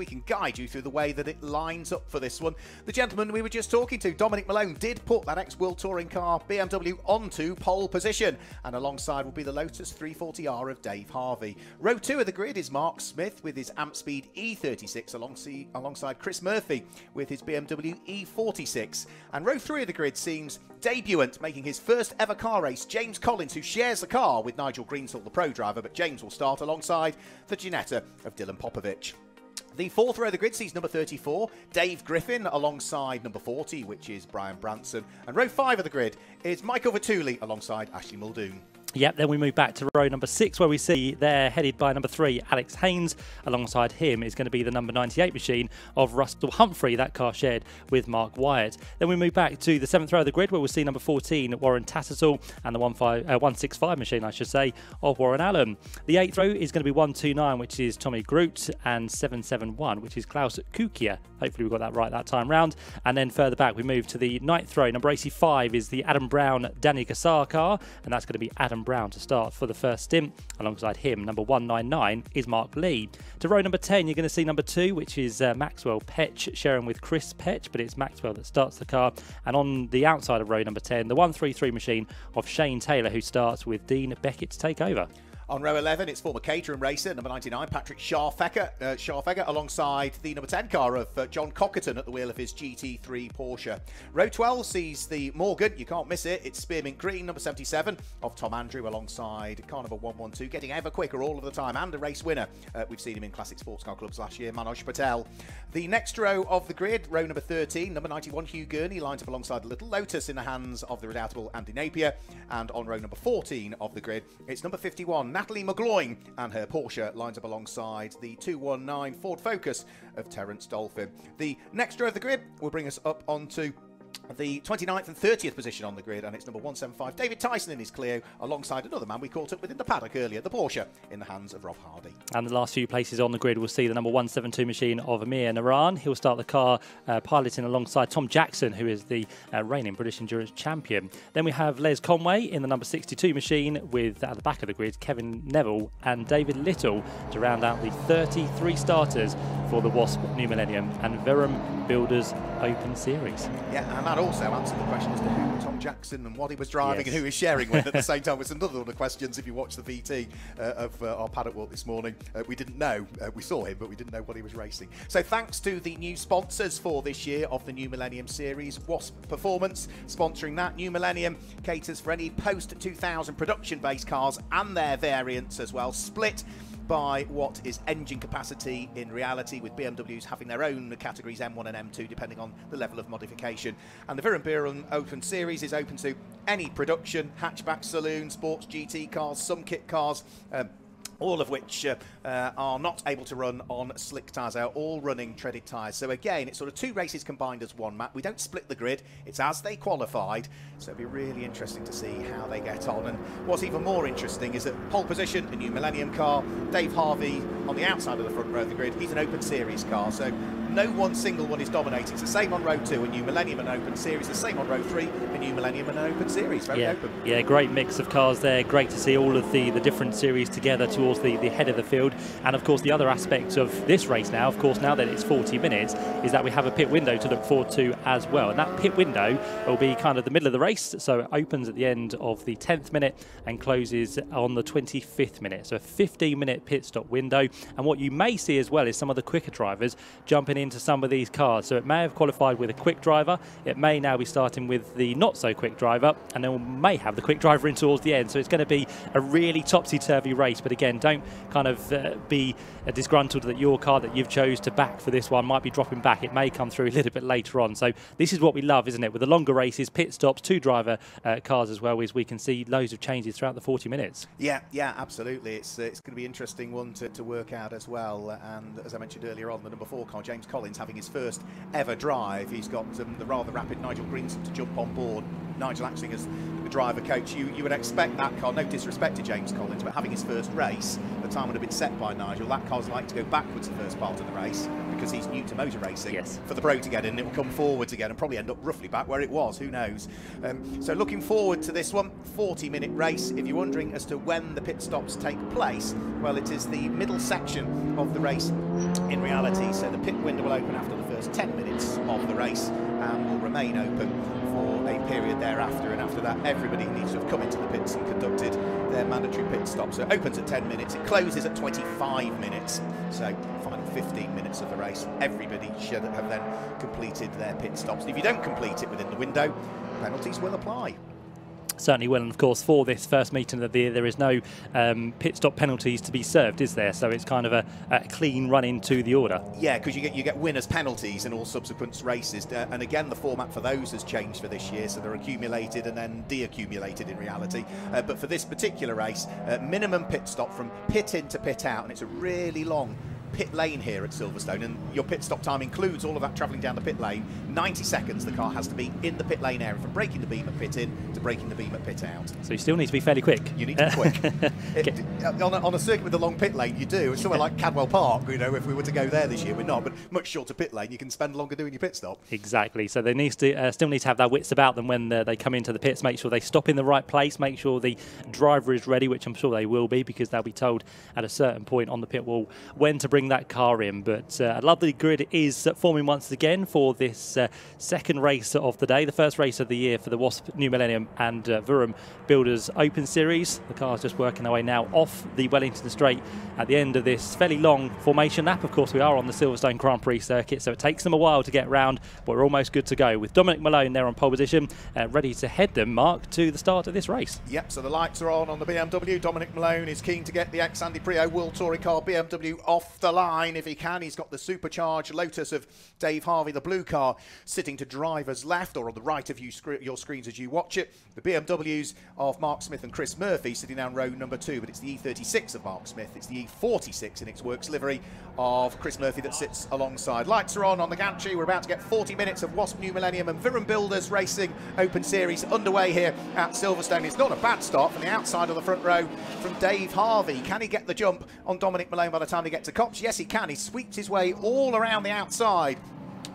we can guide you through the way that it lines up for this one. The gentleman we were just talking to, Dominic Malone, did put that ex-World Touring car BMW onto pole position, and alongside will be the Lotus 340R of Dave Harvey. Row 2 of the grid is Mark Smith with his AmpSpeed E36 alongside Chris Murphy with his BMW E46. And row 3 of the grid seems debutant, making his first ever car race, James Collins, who shares the car with Nigel Greensill, the pro driver, but James will start alongside the Ginetta of Dylan Popovic. The 4th row of the grid sees number 34, Dave Griffin, alongside number 40, which is Brian Branson. And row 5 of the grid is Michael Vituli alongside Ashley Muldoon. Yep, then we move back to row number 6, where we see there, headed by number 3, Alex Haynes. Alongside him is going to be the number 98 machine of Russell Humphrey, that car shared with Mark Wyatt. Then we move back to the 7th row of the grid, where we'll see number 14, Warren Tattersall, and the 165 machine, I should say, of Warren Allen. The 8th row is going to be 129, which is Tommy Groot, and 771, which is Klaus Kukia. Hopefully we got that right that time round. And then further back, we move to the 9th row. Number 85 is the Adam Brown Danny Gassar car, and that's going to be Adam Brown to start for the first stint. Alongside him, number 199 is Mark Lee. To row number 10, you're going to see number 2, which is Maxwell Petch, sharing with Chris Petch, but it's Maxwell that starts the car. And on the outside of row number 10, the 133 machine of Shane Taylor, who starts with Dean Beckett to take over. On row 11, it's former Caterham racer, number 99, Patrick Scharfegger, alongside the number 10 car of John Cockerton at the wheel of his GT3 Porsche. Row 12 sees the Morgan, you can't miss it, it's Spearmint Green, number 77, of Tom Andrew, alongside Carnival 112, getting ever quicker all of the time, and a race winner. We've seen him in Classic Sports Car Clubs last year, Manoj Patel. The next row of the grid, row number 13, number 91, Hugh Gurney, lines up alongside the Little Lotus in the hands of the redoubtable Andy Napier. And on row number 14 of the grid, it's number 51, Natalie McGloin, and her Porsche lines up alongside the 219 Ford Focus of Terence Dolphin. The next row of the grid will bring us up onto the 29th and 30th position on the grid, and it's number 175, David Tyson in his Clio, alongside another man we caught up with in the paddock earlier, the Porsche, in the hands of Rob Hardy. And the last few places on the grid will see the number 172 machine of Amir Naran. He'll start the car piloting alongside Tom Jackson, who is the reigning British Endurance Champion. Then we have Les Conway in the number 62 machine with, at the back of the grid, Kevin Neville and David Little to round out the 33 starters for the Wasp New Millennium and Verum Builders Open Series. Yeah, and that also answered the question as to who Tom Jackson and what he was driving and who he was sharing with at the same time. With some other questions, if you watch the VT of our paddock walk this morning, we didn't know. We saw him, but we didn't know what he was racing. So thanks to the new sponsors for this year of the New Millennium Series, Wasp Performance, sponsoring that. New Millennium caters for any post-2000 production-based cars and their variants as well, split by what is engine capacity in reality, with BMWs having their own categories M1 and M2 depending on the level of modification. And the Virenburen Open Series is open to any production, hatchback, saloon, sports GT cars, some kit cars, all of which are not able to run on slick tyres. They're all running treaded tyres. So again, it's sort of two races combined as one, Matt. We don't split the grid. It's as they qualified. So it'll be really interesting to see how they get on. And what's even more interesting is that pole position, a New Millennium car, Dave Harvey on the outside of the front row of the grid. He's an Open Series car. So no one single one is dominating. It's the same on row 2, a New Millennium and Open Series. The same on row 3, a New Millennium and an Open Series. Very open. Yeah, great mix of cars there. Great to see all of the different series together towards the head of the field. And of course, the other aspect of this race now, of course, now that it's 40 minutes, is that we have a pit window to look forward to as well. And that pit window will be kind of the middle of the race. So it opens at the end of the 10th minute and closes on the 25th minute. So a 15-minute pit stop window. And what you may see as well is some of the quicker drivers jumping into some of these cars. So it may have qualified with a quick driver. It may now be starting with the not so quick driver, and then we may have the quick driver in towards the end. So it's going to be a really topsy-turvy race. But again, don't kind of be disgruntled that your car that you've chose to back for this one might be dropping back. It may come through a little bit later on. So this is what we love, isn't it? With the longer races, pit stops, two driver cars as well, as we can see loads of changes throughout the 40 minutes. Yeah, absolutely. It's going to be an interesting one to work out as well. And as I mentioned earlier on, the number 4 car, James Collins, having his first ever drive. He's got the rather rapid Nigel Greensill to jump on board. Nigel acting as the driver coach, you would expect that car, no disrespect to James Collins, but having his first race, the time would have been set by Nigel. That car's like to go backwards the first part of the race because he's new to motor racing. Yes. For the Pro to get in, it will come forwards again and probably end up roughly back where it was, who knows. So looking forward to this one, 40-minute race. If you're wondering as to when the pit stops take place, well, it is the middle section of the race in reality. So the pit window will open after the first 10 minutes of the race and will remain open for a period thereafter, and after that everybody needs to have come into the pits and conducted their mandatory pit stop. So it opens at 10 minutes, it closes at 25 minutes, so final 15 minutes of the race everybody should have then completed their pit stops. And if you don't complete it within the window, penalties will apply. Certainly will, and of course for this first meeting of the year there is no pit stop penalties to be served, is there? So it's kind of a clean run into the order. Yeah, because you get winners' penalties in all subsequent races, and again the format for those has changed for this year, so they're accumulated and then de-accumulated in reality. But for this particular race, minimum pit stop from pit in to pit out, and it's a really long pit lane here at Silverstone, and your pit stop time includes all of that travelling down the pit lane. 90 seconds the car has to be in the pit lane area, from braking the beam at pit in to braking the beam at pit out. So you still need to be fairly quick. You need to be quick. On a circuit with a long pit lane, you do. It's somewhere like Cadwell Park, you know, if we were to go there this year, we're not, but much shorter pit lane, you can spend longer doing your pit stop. Exactly. So they need to still need to have their wits about them when they come into the pits, make sure they stop in the right place, make sure the driver is ready, which I'm sure they will be, because they'll be told at a certain point on the pit wall when to bring that car in. But a lovely grid is forming once again for this second race of the day, the first race of the year for the Wasp New Millennium and Vuram Builders Open Series. The car's just working their way now off the Wellington Straight at the end of this fairly long formation lap. Of course, we are on the Silverstone Grand Prix circuit, so it takes them a while to get round, but we're almost good to go with Dominic Malone there on pole position, ready to head them, Mark, to the start of this race. Yep, so the lights are on the BMW. Dominic Malone is keen to get the ex-Andy Prio World Touring car BMW off the line if he can. He's got the supercharged Lotus of Dave Harvey, the blue car, sitting to driver's left or on the right of your screens as you watch it. The BMWs of Mark Smith and Chris Murphy sitting down row number 2, but it's the E36 of Mark Smith. It's the E46 in its works livery of Chris Murphy that sits alongside. Lights are on the gantry. We're about to get 40 minutes of Wasp New Millennium and Vuram Builders Racing Open Series underway here at Silverstone. It's not a bad start from the outside of the front row from Dave Harvey. Can he get the jump on Dominic Malone by the time they get to Copse? Yes, he can. He sweeps his way all around the outside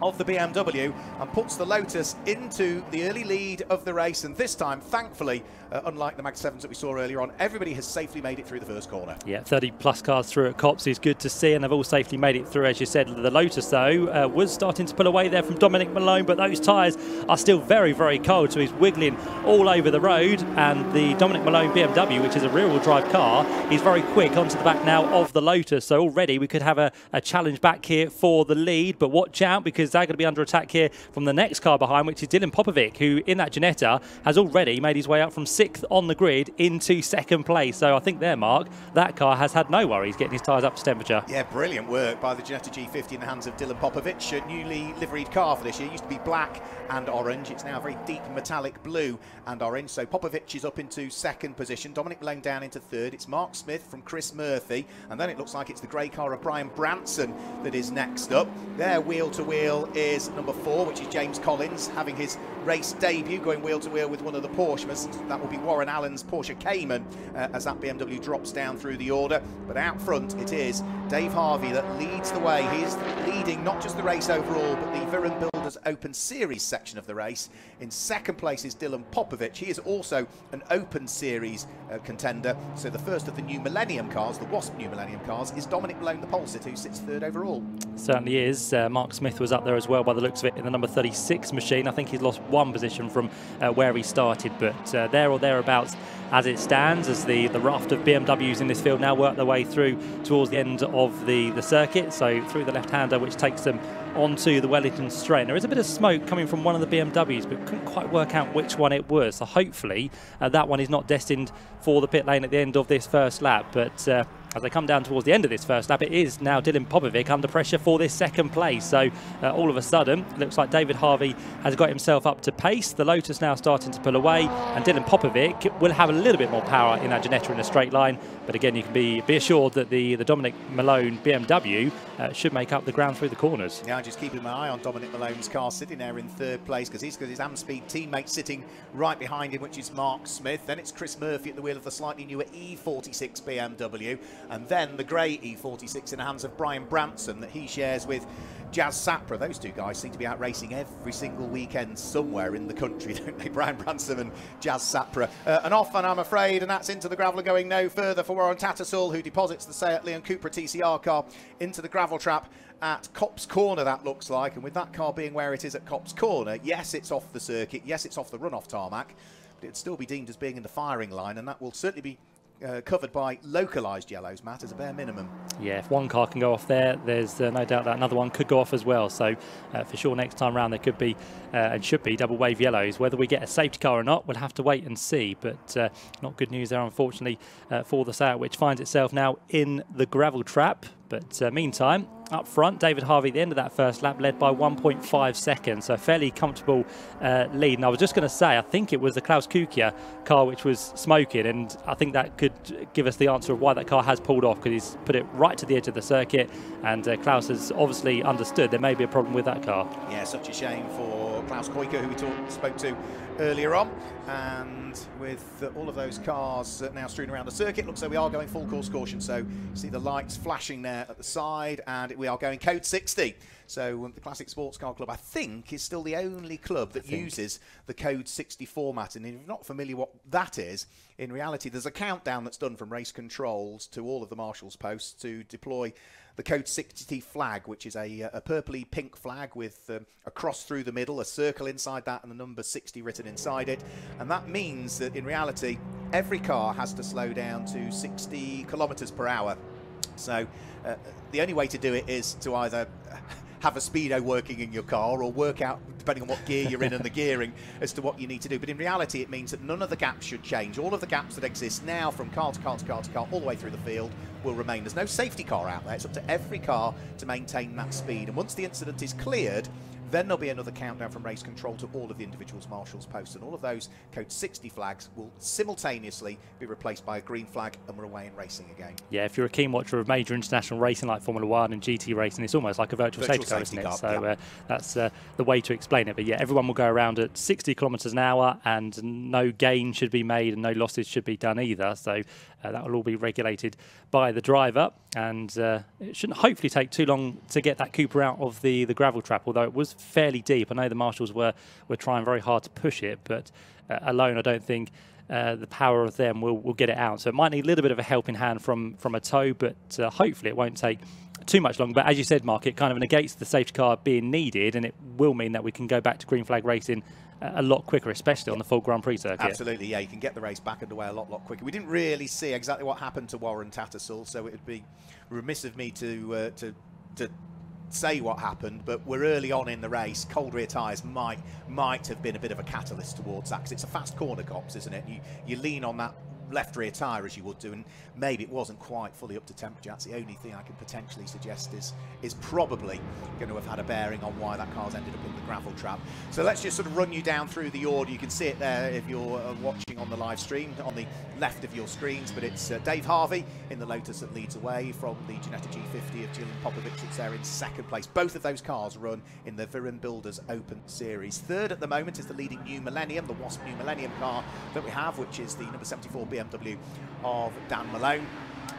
of the BMW and puts the Lotus into the early lead of the race, and this time thankfully unlike the Mag 7s that we saw earlier on, everybody has safely made it through the first corner. Yeah, 30 plus cars through at Copse is good to see, and they've all safely made it through. As you said, the Lotus though was starting to pull away there from Dominic Malone, but those tyres are still very, very cold, so he's wiggling all over the road. And the Dominic Malone BMW, which is a rear-wheel drive car, is very quick onto the back now of the Lotus, so already we could have a challenge back here for the lead. But watch out, because they're going to be under attack here from the next car behind, which is Dylan Popovic, who in that Ginetta has already made his way up from 6th on the grid into 2nd place. So I think there, Mark, that car has had no worries getting his tyres up to temperature. Yeah, brilliant work by the Ginetta G50 in the hands of Dylan Popovic. A newly liveried car for this year. It used to be black and orange. It's now very deep metallic blue and orange. So Popovic is up into 2nd position. Dominic Malone down into 3rd. It's Mark Smith from Chris Murphy. And then it looks like it's the grey car of Brian Branson that is next up. There, wheel to wheel, is number 4, which is James Collins, having his race debut, going wheel to wheel with one of the Porsches. That will be Warren Allen's Porsche Cayman as that BMW drops down through the order. But out front it is Dave Harvey that leads the way. He is leading not just the race overall, but the Vuram Builders Open Series section of the race. In 2nd place is Dylan Popovic. He is also an Open Series contender. So the first of the New Millennium cars, the Wasp New Millennium cars, is Dominic Malone, the pole sitter, who sits 3rd overall. Certainly is. Mark Smith was up there as well by the looks of it in the number 36 machine. I think he's lost 1 position from where he started, but there or thereabouts as it stands, as the raft of BMWs in this field now work their way through towards the end of the circuit, so through the left-hander, which takes them onto the Wellington Straight. There is a bit of smoke coming from one of the BMWs, but couldn't quite work out which one it was. So hopefully that one is not destined for the pit lane at the end of this first lap. But as they come down towards the end of this first lap, it is now Dylan Popovic under pressure for this second place. So all of a sudden, it looks like David Harvey has got himself up to pace. The Lotus now starting to pull away, and Dylan Popovic will have a little bit more power in that Ginetta in a straight line. But again, you can be assured that the Dominic Malone BMW should make up the ground through the corners. Yeah, just keeping my eye on Dominic Malone's car, sitting there in third place because he's got his Amspeed teammate sitting right behind him, which is Mark Smith. Then it's Chris Murphy at the wheel of the slightly newer E46 BMW, and then the grey E46 in the hands of Brian Branson that he shares with Jazz Sapra. Those two guys seem to be out racing every single weekend somewhere in the country, don't they? Brian Branson and Jazz Sapra. And off, and I'm afraid, and that's into the gravel, going no further for Warren Tattersall, who deposits the Seat Leon Cupra TCR car into the gravel trap at Copse Corner, that looks like. And with that car being where it is at Copse Corner, yes, it's off the circuit, yes, it's off the runoff tarmac, but it'd still be deemed as being in the firing line, and that will certainly be covered by localised yellows, Matt, as a bare minimum. Yeah, if one car can go off there, there's no doubt that another one could go off as well. So for sure, next time round there could be and should be double wave yellows. Whether we get a safety car or not, we'll have to wait and see. But not good news there, unfortunately, for the Seat, which finds itself now in the gravel trap. But meantime, up front, David Harvey at the end of that first lap led by 1.5 seconds, so a fairly comfortable lead. And I was just going to say, I think it was the Klaus Kukia car which was smoking, and I think that could give us the answer of why that car has pulled off, because he's put it right to the edge of the circuit, and Klaus has obviously understood there may be a problem with that car. Yeah, such a shame for Klaus Kuika, who we spoke to earlier on, and with all of those cars now strewn around the circuit, looks like we are going full course caution. So you see the lights flashing there at the side, and we are going code 60. So the Classic Sports Car Club, I think, is still the only club that uses the code 60 format. And if you're not familiar what that is, in reality, there's a countdown that's done from race controls to all of the marshals posts to deploy the code 60 flag, which is a purpley pink flag with a cross through the middle, a circle inside that, and the number 60 written inside it. And that means that in reality, every car has to slow down to 60 kilometers per hour. So the only way to do it is to either have a speedo working in your car, or work out, depending on what gear you're in and the gearing, as to what you need to do. But in reality, it means that none of the gaps should change. All of the gaps that exist now from car to car to car to car, all the way through the field, will remain. There's no safety car out there. It's up to every car to maintain that speed. And once the incident is cleared, then there'll be another countdown from race control to all of the individuals' marshals posts, and all of those code 60 flags will simultaneously be replaced by a green flag, and we're away in racing again. Yeah, if you're a keen watcher of major international racing like Formula 1 and GT racing, it's almost like a virtual safety car, isn't it? So yeah. That's the way to explain it. But yeah, everyone will go around at 60 kilometres an hour, and no gain should be made and no losses should be done either. So that will all be regulated by the driver, and it shouldn't hopefully take too long to get that Cooper out of the gravel trap, although it was fairly deep. I know the marshals were trying very hard to push it, but alone I don't think the power of them will get it out. So it might need a little bit of a helping hand from a tow, but hopefully it won't take too much longer. But as you said, Mark, it kind of negates the safety car being needed, and it will mean that we can go back to green flag racing a lot quicker, especially on the full Grand Prix circuit. Absolutely, yeah, you can get the race back underway a lot quicker. We didn't really see exactly what happened to Warren Tattersall, so it would be remiss of me to say what happened, but we're early on in the race. Cold rear tyres might have been a bit of a catalyst towards that, because it's a fast corner, Cops, isn't it? You lean on that left rear tyre as you would do, and maybe it wasn't quite fully up to temperature. That's the only thing I can potentially suggest is probably going to have had a bearing on why that car's ended up in the gravel trap. So let's just sort of run you down through the order. You can see it there if you're watching on the live stream on the left of your screens, but it's Dave Harvey in the Lotus that leads away from the Ginetta G50 of Dylan Popovic. It's there in second place. Both of those cars run in the Viren Builders Open Series. Third at the moment is the leading New Millennium, the Wasp New Millennium car that we have, which is the number 74 BMW of Dan Malone.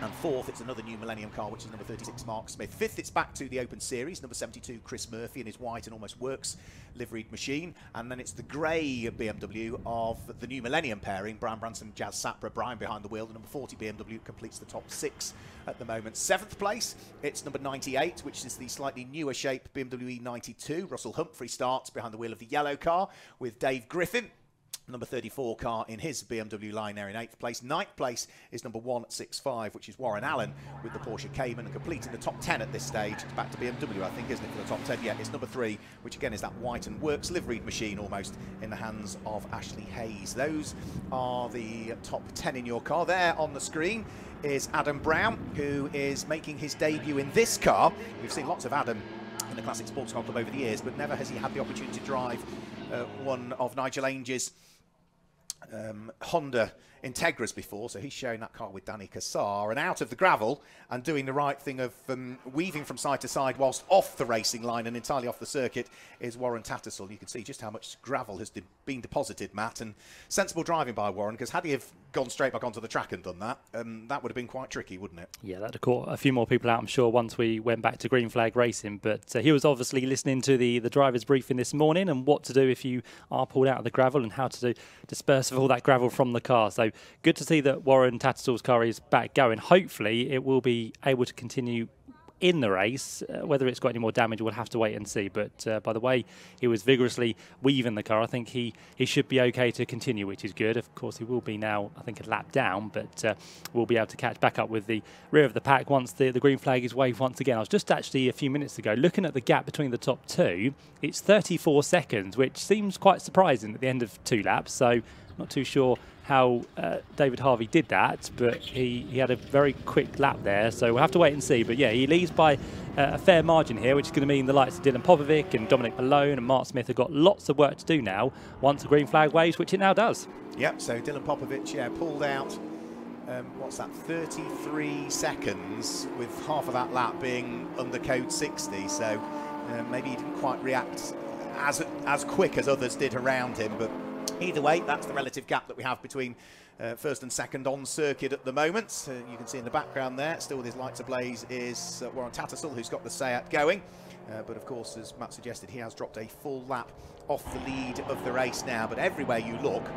And fourth, it's another New Millennium car, which is number 36, Mark Smith. Fifth, it's back to the Open Series, number 72, Chris Murphy in his white and almost works liveried machine. And then it's the grey BMW of the New Millennium pairing, Brian Branson, Jazz Sapra, Brian behind the wheel. The number 40 BMW completes the top six at the moment. Seventh place, it's number 98, which is the slightly newer shape BMW E92. Russell Humphrey starts behind the wheel of the yellow car with Dave Griffin number 34 car in his BMW line there in 8th place. 9th place is number 165, which is Warren Allen with the Porsche Cayman, and completing the top 10 at this stage. It's back to BMW, I think, isn't it, for the top 10? Yeah, it's number 3, which again is that white and works liveried machine almost in the hands of Ashley Hayes. Those are the top 10 in your car. There on the screen is Adam Brown, who is making his debut in this car. We've seen lots of Adam in the Classic Sports Car Club over the years, but never has he had the opportunity to drive one of Nigel Ainge's Honda Integras before, so he's sharing that car with Danny Cassar, and out of the gravel and doing the right thing of weaving from side to side whilst off the racing line and entirely off the circuit is Warren Tattersall. You can see just how much gravel has been deposited, Matt, and sensible driving by Warren, because had he have gone straight back onto the track and done that, that would have been quite tricky, wouldn't it? Yeah, that'd have caught a few more people out, I'm sure, once we went back to green flag racing. But he was obviously listening to the driver's briefing this morning and what to do if you are pulled out of the gravel and how to disperse of all that gravel from the car. So good to see that Warren Tattersall's car is back going. Hopefully it will be able to continue in the race. Whether it's got any more damage, we'll have to wait and see. But by the way he was vigorously weaving the car, I think he should be okay to continue, which is good. Of course, he will be now, I think, a lap down, but we'll be able to catch back up with the rear of the pack once the green flag is waved once again. I was just actually a few minutes ago looking at the gap between the top two. It's 34 seconds, which seems quite surprising at the end of 2 laps. So not too sure how David Harvey did that, but he had a very quick lap there, so we'll have to wait and see. But yeah, he leads by a fair margin here, which is going to mean the likes of Dylan Popovic and Dominic Malone and Mark Smith have got lots of work to do now once the green flag waves, which it now does. Yep, so Dylan Popovic, yeah, pulled out, what's that, 33 seconds, with half of that lap being under code 60, so maybe he didn't quite react as quick as others did around him, but either way, that's the relative gap that we have between first and second on circuit at the moment. You can see in the background there, still with his lights ablaze, is Warren Tattersall, who's got the Seat going. But of course, as Matt suggested, he has dropped a full lap off the lead of the race now. But everywhere you look,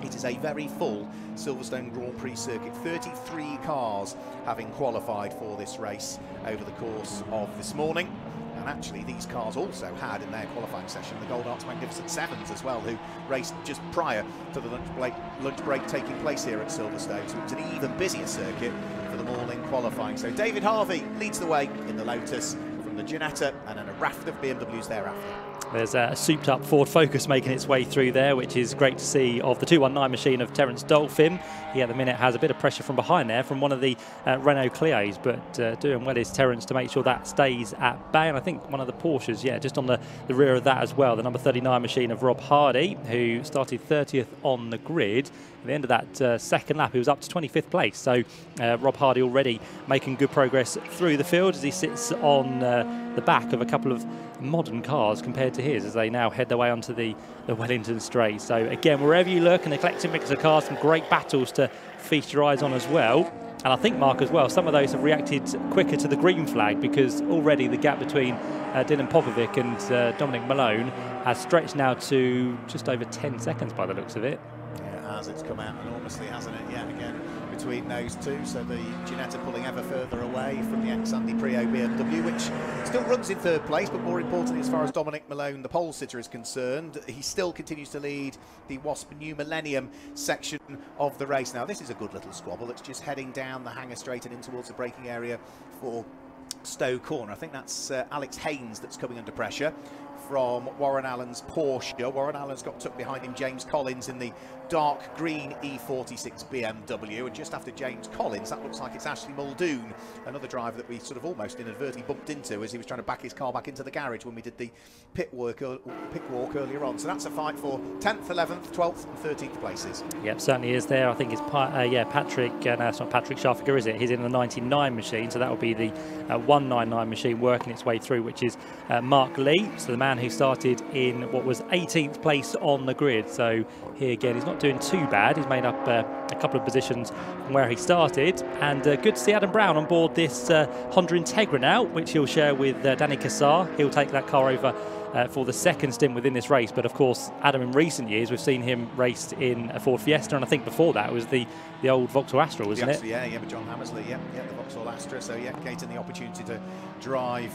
it is a very full Silverstone Grand Prix circuit. 33 cars having qualified for this race over the course of this morning. And actually, these cars also had in their qualifying session the Gold Arts Magnificent Sevens as well, who raced just prior to the lunch break taking place here at Silverstone. So it was an even busier circuit for the morning qualifying. So David Harvey leads the way in the Lotus from the Ginetta, and then a raft of BMWs thereafter. There's a souped-up Ford Focus making its way through there, which is great to see, of the 219 machine of Terence Dolphin. He at the minute has a bit of pressure from behind there from one of the Renault Clios, but doing well is Terence to make sure that stays at bay. And I think one of the Porsches, yeah, just on the rear of that as well, the number 39 machine of Rob Hardy, who started 30th on the grid. At the end of that second lap, he was up to 25th place. So Rob Hardy already making good progress through the field as he sits on the back of a couple of modern cars compared to his, as they now head their way onto the Wellington Straight. So again, wherever you look, an eclectic mix of cars, some great battles to feast your eyes on as well. And I think, Mark, as well, some of those have reacted quicker to the green flag, because already the gap between Dylan Popovic and Dominic Malone has stretched now to just over 10 seconds by the looks of it. Yeah, as it's come out enormously, hasn't it? Yeah, again, between those two. So the Ginetta pulling ever further away from the ex-Andy Prio BMW, which still runs in third place, but more importantly, as far as Dominic Malone, the pole sitter, is concerned, he still continues to lead the Wasp New Millennium section of the race. Now, this is a good little squabble. It's just heading down the Hanger Straight and in towards the braking area for Stowe Corner. I think that's Alex Haynes that's coming under pressure from Warren Allen's Porsche. Warren Allen's got tucked behind him James Collins in the dark green E46 BMW, and just after James Collins, that looks like it's Ashley Muldoon, another driver that we sort of almost inadvertently bumped into as he was trying to back his car back into the garage when we did the pit walk earlier on. So that's a fight for 10th, 11th, 12th and 13th places. Yep, certainly is there. I think it's Patrick, no, it's not Patrick Scharfiger, is it? He's in the 99 machine, so that will be the 199 machine working its way through, which is Mark Lee, so the man who started in what was 18th place on the grid. So here again, he's not doing too bad. He's made up a couple of positions from where he started, and good to see Adam Brown on board this Honda Integra now, which he'll share with Danny Cassar. He'll take that car over for the second stint within this race. But of course, Adam, in recent years, we've seen him raced in a Ford Fiesta, and I think before that was the old Vauxhall Astra, wasn't it? Yeah, but John Hammersley, yeah, the Vauxhall Astra. So yeah, getting the opportunity to drive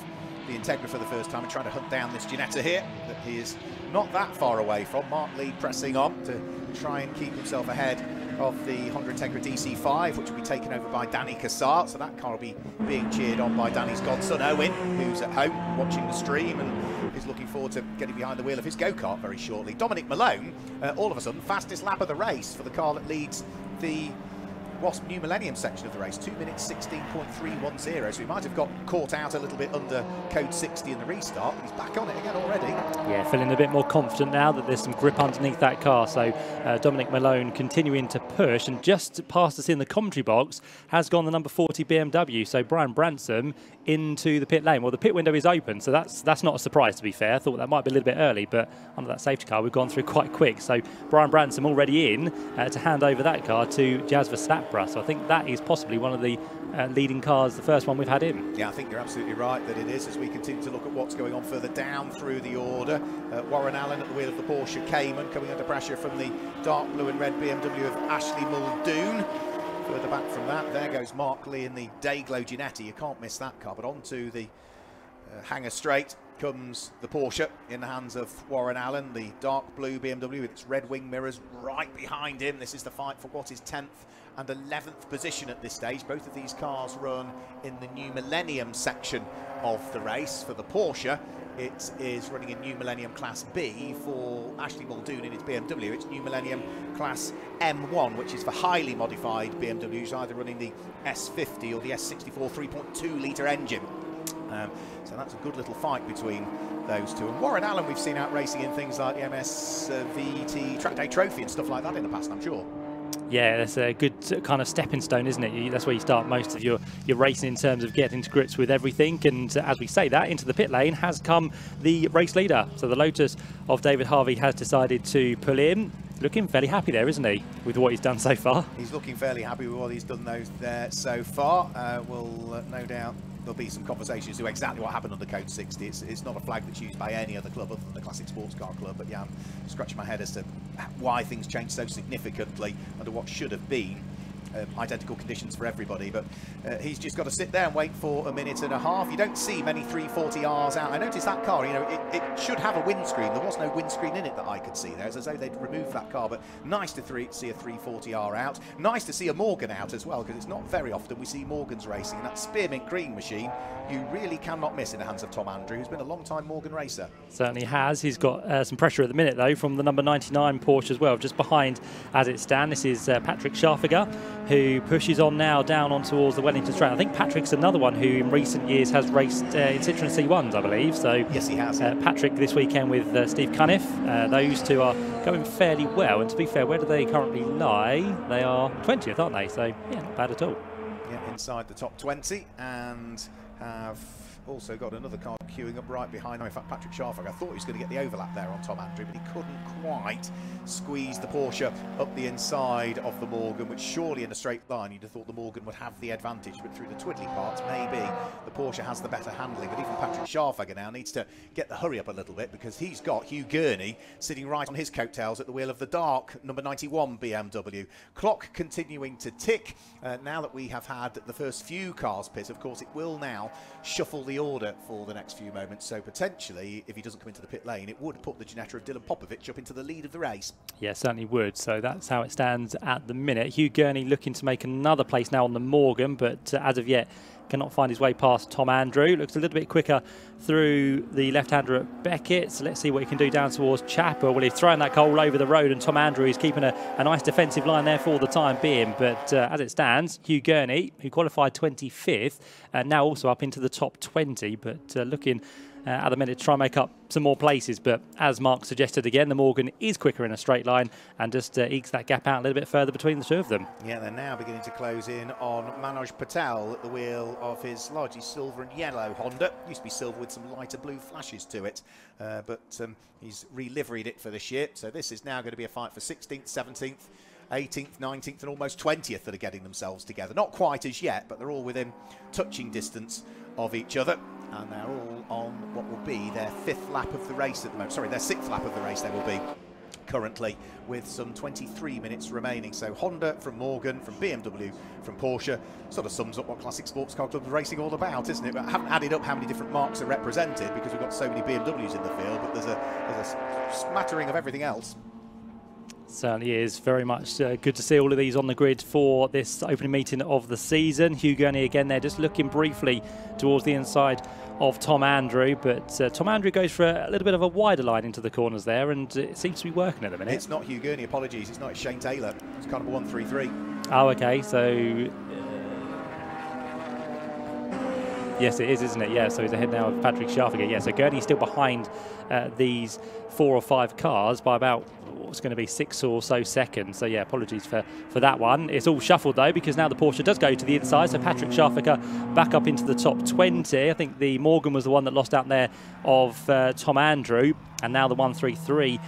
the Integra for the first time and trying to hunt down this Ginetta here that he is not that far away from. Mark Lee pressing on to try and keep himself ahead of the Honda Integra DC5, which will be taken over by Danny Cassart. So that car will be being cheered on by Danny's godson Owen, who's at home watching the stream and is looking forward to getting behind the wheel of his go-kart very shortly. Dominic Malone, all of a sudden, fastest lap of the race for the car that leads the Wasp New Millennium section of the race, 2 minutes 16.310, so he might have got caught out a little bit under code 60 in the restart, but he's back on it again already. Yeah, feeling a bit more confident now that there's some grip underneath that car. So Dominic Malone continuing to push, and just past us in the commentary box has gone the number 40 BMW. So Brian Bransom into the pit lane. Well, the pit window is open, so that's not a surprise, to be fair. I thought that might be a little bit early, but under that safety car we've gone through quite quick. So Brian Bransom already in to hand over that car to Jasper Stappbra. So I think that is possibly one of the leading cars, the first one we've had in. Yeah, I think you're absolutely right that it is, as we continue to look at what's going on further down through the order. Warren Allen at the wheel of the Porsche Cayman, coming under pressure from the dark blue and red BMW of Ashley Muldoon. Further back from that, there goes Mark Lee in the Dayglow Ginetti. You can't miss that car, but onto the hangar straight comes the Porsche in the hands of Warren Allen, the dark blue BMW with its red wing mirrors right behind him. This is the fight for what is 10th and 11th position at this stage. Both of these cars run in the New Millennium section of the race. For the Porsche, it is running in New Millennium Class B. For Ashley Muldoon in its BMW, it's New Millennium Class M1, which is for highly modified BMWs, either running the S50 or the S64 3.2 litre engine. So that's a good little fight between those two. And Warren Allen we've seen out racing in things like the MSVT Track Day Trophy and stuff like that in the past, I'm sure. Yeah, that's a good kind of stepping stone, isn't it? That's where you start most of your racing in terms of getting to grips with everything. And as we say that, into the pit lane has come the race leader. So the Lotus of David Harvey has decided to pull in. Looking fairly happy there, isn't he, with what he's done so far? He's looking fairly happy with what he's done there so far. We'll no doubt there'll be some conversations to exactly what happened under code 60. It's not a flag that's used by any other club other than the Classic Sports Car Club, but yeah, I'm scratching my head as to why things changed so significantly under what should have been identical conditions for everybody. But he's just got to sit there and wait for a minute and a half. You don't see many 340Rs out. I noticed that car, you know, it should have a windscreen. There was no windscreen in it that I could see there. It's as though they'd removed that car, but nice to see a 340R out. Nice to see a Morgan out as well, because it's not very often we see Morgans racing. And that Spearmint Green machine, you really cannot miss in the hands of Tom Andrew, who's been a long-time Morgan racer. Certainly has. He's got some pressure at the minute, though, from the number 99 Porsche as well, just behind as it stands. This is Patrick Scharfiger, who pushes on now down on towards the Wellington straight. I think Patrick's another one who in recent years has raced in Citroën C1s, I believe. So yes, he has. Patrick this weekend with Steve Cunniff. Those two are going fairly well. And to be fair, where do they currently lie? They are 20th, aren't they? So yeah, not bad at all. Yeah, inside the top 20, and have also got another car queuing up right behind him. In fact, Patrick Scharfiger, I thought he was going to get the overlap there on Tom Andrew, but he couldn't quite squeeze the Porsche up the inside of the Morgan, which surely in a straight line you'd have thought the Morgan would have the advantage, but through the twiddly parts maybe the Porsche has the better handling. But even Patrick Scharfiger now needs to get the hurry up a little bit, because he's got Hugh Gurney sitting right on his coattails at the wheel of the dark number 91 BMW. Clock continuing to tick. Now that we have had the first few cars pit, of course it will now shuffle the order for the next few moments. So potentially, if he doesn't come into the pit lane, it would put the Ginetta of Dylan Popovic up into the lead of the race. Yeah, certainly would. So that's how it stands at the minute. Hugh Gurney looking to make another place now on the Morgan, but as of yet cannot find his way past Tom Andrew. Looks a little bit quicker through the left-hander at Beckett. So let's see what he can do down towards Chapel. Well, he's throwing that car all over the road, and Tom Andrew is keeping a nice defensive line there for the time being. But as it stands, Hugh Gurney, who qualified 25th, now also up into the top 20, but looking at the minute to try and make up some more places. But as Mark suggested again, the Morgan is quicker in a straight line and just ekes that gap out a little bit further between the two of them. Yeah, they're now beginning to close in on Manoj Patel at the wheel of his largely silver and yellow Honda. Used to be silver with some lighter blue flashes to it, but he's re-liveried it for this year. So this is now going to be a fight for 16th, 17th, 18th, 19th and almost 20th that are getting themselves together. Not quite as yet, but they're all within touching distance of each other. And they're all on what will be their 5th lap of the race at the moment. Sorry, their 6th lap of the race they will be currently, with some 23 minutes remaining. So Honda from Morgan, from BMW, from Porsche, sort of sums up what Classic Sports Car Club racing all about, isn't it? But I haven't added up how many different marques are represented, because we've got so many BMWs in the field, but there's a smattering of everything else. Certainly is. Very much good to see all of these on the grid for this opening meeting of the season. Hugh Gurney again there, just looking briefly towards the inside of Tom Andrew, but Tom Andrew goes for a little bit of a wider line into the corners there, and it seems to be working at the minute. It's not Hugh Gurney, apologies. It's not, it's Shane Taylor. It's kind of a 1-3-3. Oh, okay. So yes, it is, isn't it? Yeah, so he's ahead now of Patrick Schaffger. Yeah, so Gurney's still behind these 4 or 5 cars by about what's going to be 6 or so seconds. So yeah, apologies for that one. It's all shuffled though, because now the Porsche does go to the inside. So Patrick Schaffger back up into the top 20. I think the Morgan was the one that lost out there of Tom Andrew, and now the 133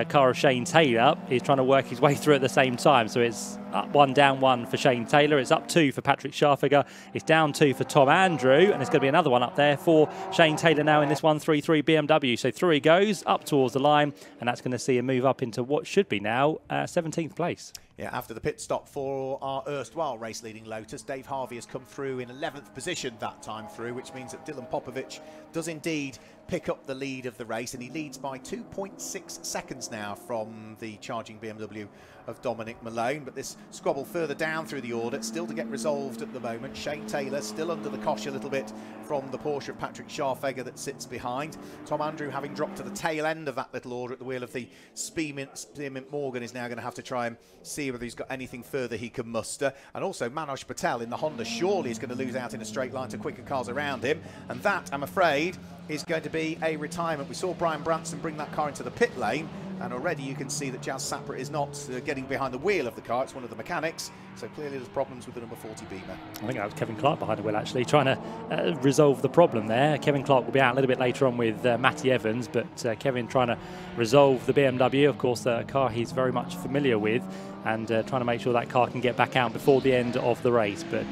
car of Shane Taylor is trying to work his way through at the same time. So it's up 1, down 1 for Shane Taylor. It's up 2 for Patrick Schaffger. It's down 2 for Tom Andrew, and there's going to be another one up there for Shane Taylor now in this 133 BMW. So through he goes up towards the line, and that's going to see him move up into what should be now 17th place. Yeah, after the pit stop for our erstwhile race-leading Lotus, Dave Harvey has come through in 11th position that time through, which means that Dylan Popovic does indeed pick up the lead of the race, and he leads by 2.6 seconds now from the charging BMW of Dominic Malone. But this squabble further down through the order, still to get resolved at the moment. Shane Taylor still under the cosh a little bit from the Porsche of Patrick Schaffger that sits behind. Tom Andrew, having dropped to the tail end of that little order at the wheel of the Spearmint Morgan, is now going to have to try and see whether he's got anything further he can muster. And also Manoj Patel in the Honda surely is going to lose out in a straight line to quicker cars around him, and that, I'm afraid, is going to be a retirement. We saw Brian Branson bring that car into the pit lane, and already you can see that Jazz Sapra is not getting behind the wheel of the car. It's one of the mechanics, so clearly there's problems with the number 40 Beamer. I think that was Kevin Clark behind the wheel actually, trying to resolve the problem there. Kevin Clark will be out a little bit later on with Matty Evans, but Kevin trying to resolve the BMW, of course a car he's very much familiar with, and trying to make sure that car can get back out before the end of the race. But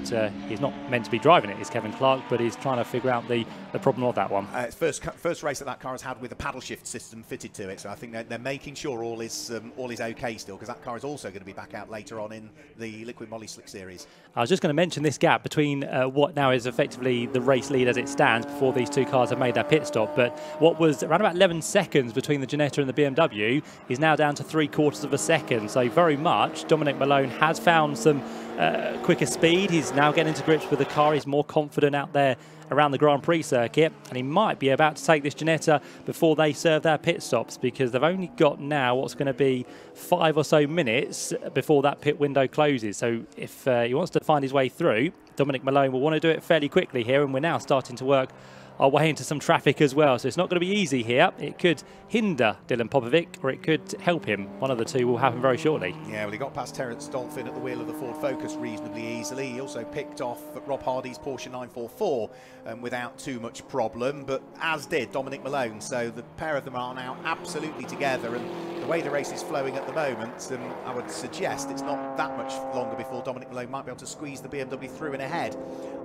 he's not meant to be driving it, is Kevin Clark, but he's trying to figure out the problem of that one. It's first race that car has had with a paddle shift system fitted to it, so I think they're making sure all is okay still, because that car is also going to be back out later on in the Liquid Moly Slick Series. I was just going to mention this gap between what now is effectively the race lead as it stands before these two cars have made their pit stop, but what was around about 11 seconds between the Ginetta and the BMW is now down to 3/4 of a second. So very much Dominic Malone has found some quicker speed. He's now getting into grips with the car. He's more confident out there around the Grand Prix circuit, and he might be about to take this Ginetta before they serve their pit stops, because they've only got now what's going to be 5 or so minutes before that pit window closes. So if he wants to find his way through, Dominic Malone will want to do it fairly quickly here, and we're now starting to work our way into some traffic as well, so it's not going to be easy here. It could hinder Dylan Popovic, or it could help him. One of the two will happen very shortly. Yeah, well, he got past Terence Dolphin at the wheel of the Ford Focus reasonably easily. He also picked off Rob Hardy's Porsche 944 without too much problem, but as did Dominic Malone. So the pair of them are now absolutely together, and the way the race is flowing at the moment, I would suggest it's not that much longer before Dominic Malone might be able to squeeze the BMW through and ahead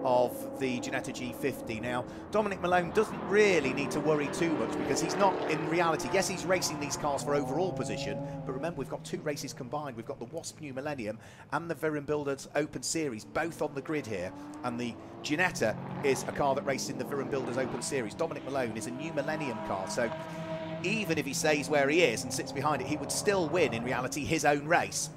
of the Ginetta G50. Now, Dominic Malone doesn't really need to worry too much, because he's not, in reality, yes, he's racing these cars for overall position, but remember, we've got 2 races combined. We've got the Wasp New Millennium and the Viren Builders Open Series, both on the grid here, and the Ginetta is a car that races in the Viren Builders Open Series. Dominic Malone is a New Millennium car, so even if he stays where he is and sits behind it, he would still win, in reality, his own race.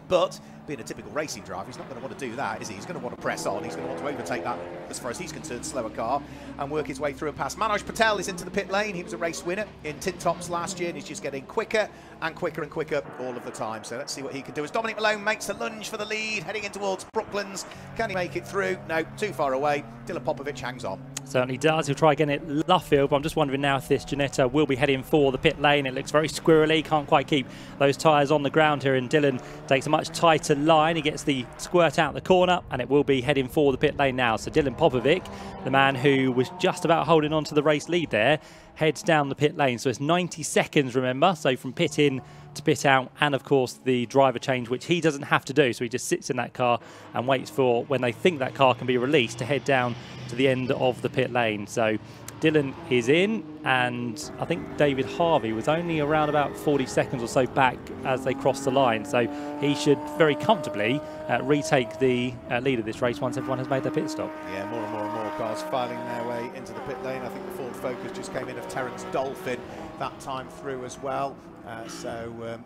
But being a typical racing driver, he's not going to want to do that, is he? He's going to want to press on. He's going to want to overtake that, as far as he's concerned, slower car and work his way through and past. Manoj Patel is into the pit lane. He was a race winner in Tin Tops last year, and he's just getting quicker and quicker and quicker all of the time. So let's see what he can do as Dominic Malone makes a lunge for the lead, heading in towards Brooklands. Can he make it through? No, too far away. Dylan Popovic hangs on. Certainly does. He'll try again at Luffield, but I'm just wondering now if this Ginetta will be heading for the pit lane. It looks very squirrely, can't quite keep those tyres on the ground here, and Dylan takes a much tighter line. He gets the squirt out the corner, and it will be heading for the pit lane now. So Dylan Popovic, the man who was just about holding on to the race lead there, heads down the pit lane. So it's 90 seconds, remember, so from pit in to pit out, and of course the driver change, which he doesn't have to do, so he just sits in that car and waits for when they think that car can be released to head down to the end of the pit lane. So Dylan is in, and I think David Harvey was only around about 40 seconds or so back as they crossed the line, so he should very comfortably retake the lead of this race once everyone has made their pit stop. Yeah, more and more cars filing their way into the pit lane. I think the Ford focus just came in of Terence Dolphin that time through as well.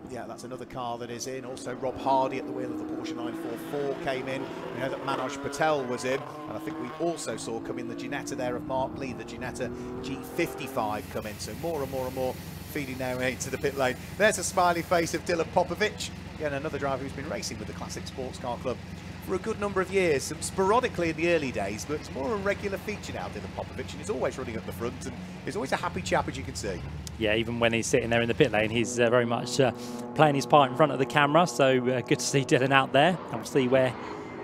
Yeah, that's another car that is in. Also, Rob Hardy at the wheel of the Porsche 944 came in. We know that Manoj Patel was in, and I think we also saw come in the Ginetta there of Mark Lee, the Ginetta G55 come in. So more and more and more feeding their way into the pit lane. There's a smiley face of Dylan Popovic, again another driver who's been racing with the Classic Sports Car Club for a good number of years, sporadically in the early days, but it's more a regular feature now, Dylan Popovic, and he's always running at the front, and he's always a happy chap, as you can see. Yeah, even when he's sitting there in the pit lane, he's very much playing his part in front of the camera, so good to see Dylan out there, and we'll see where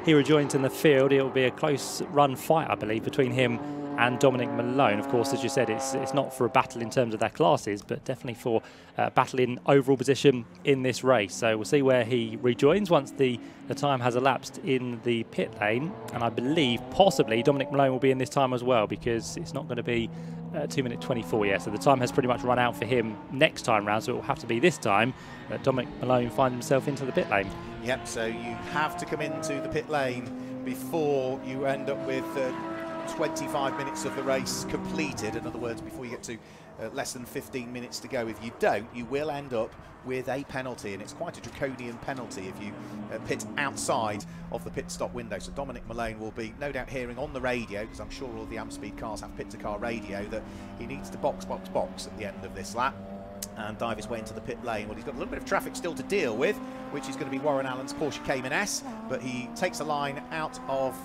he rejoins in the field. It'll be a close run fight, I believe, between him and Dominic Malone. Of course, as you said, it's not for a battle in terms of their classes, but definitely for battle in overall position in this race. So we'll see where he rejoins once the time has elapsed in the pit lane. And I believe possibly Dominic Malone will be in this time as well, because it's not going to be 2:24 yet. So the time has pretty much run out for him next time round. So it will have to be this time that Dominic Malone finds himself into the pit lane. Yep, so you have to come into the pit lane before you end up with 25 minutes of the race completed. In other words, before you get to less than 15 minutes to go. If you don't, you will end up with a penalty, and it's quite a draconian penalty if you pit outside of the pit stop window. So Dominic Malone will be no doubt hearing on the radio, because I'm sure all the AmSpeed cars have pit-to-car radio, that he needs to box at the end of this lap and dive his way into the pit lane. Well, he's got a little bit of traffic still to deal with, which is going to be Warren Allen's Porsche Cayman S, but he takes a line out of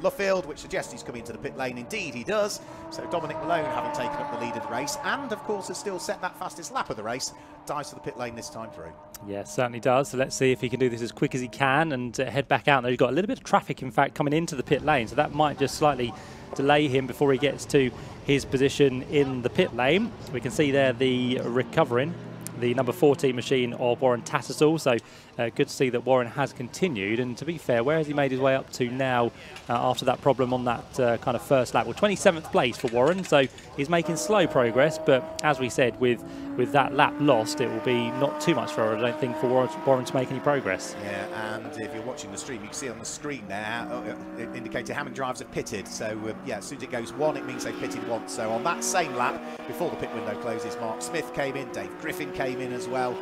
Luffield, which suggests he's coming into the pit lane. Indeed he does. So Dominic Malone, having taken up the lead of the race, and of course has still set that fastest lap of the race, dives to the pit lane this time through. Yeah, certainly does. So let's see if he can do this as quick as he can and head back out there. He's got a little bit of traffic, in fact, coming into the pit lane, so that might just slightly delay him before he gets to his position in the pit lane. We can see there the recovering, the number 14 machine of Warren Tattersall. So good to see that Warren has continued. And to be fair, where has he made his way up to now after that problem on that kind of first lap? Well, 27th place for Warren, so he's making slow progress. But as we said, with that lap lost, it will be not too much for, I don't think, for Warren to make any progress. Yeah, and if you're watching the stream, you can see on the screen there, it indicates how many drivers have pitted. So yeah, as soon as it goes one, it means they've pitted once. So on that same lap, before the pit window closes, Mark Smith came in, Dave Griffin came in as well.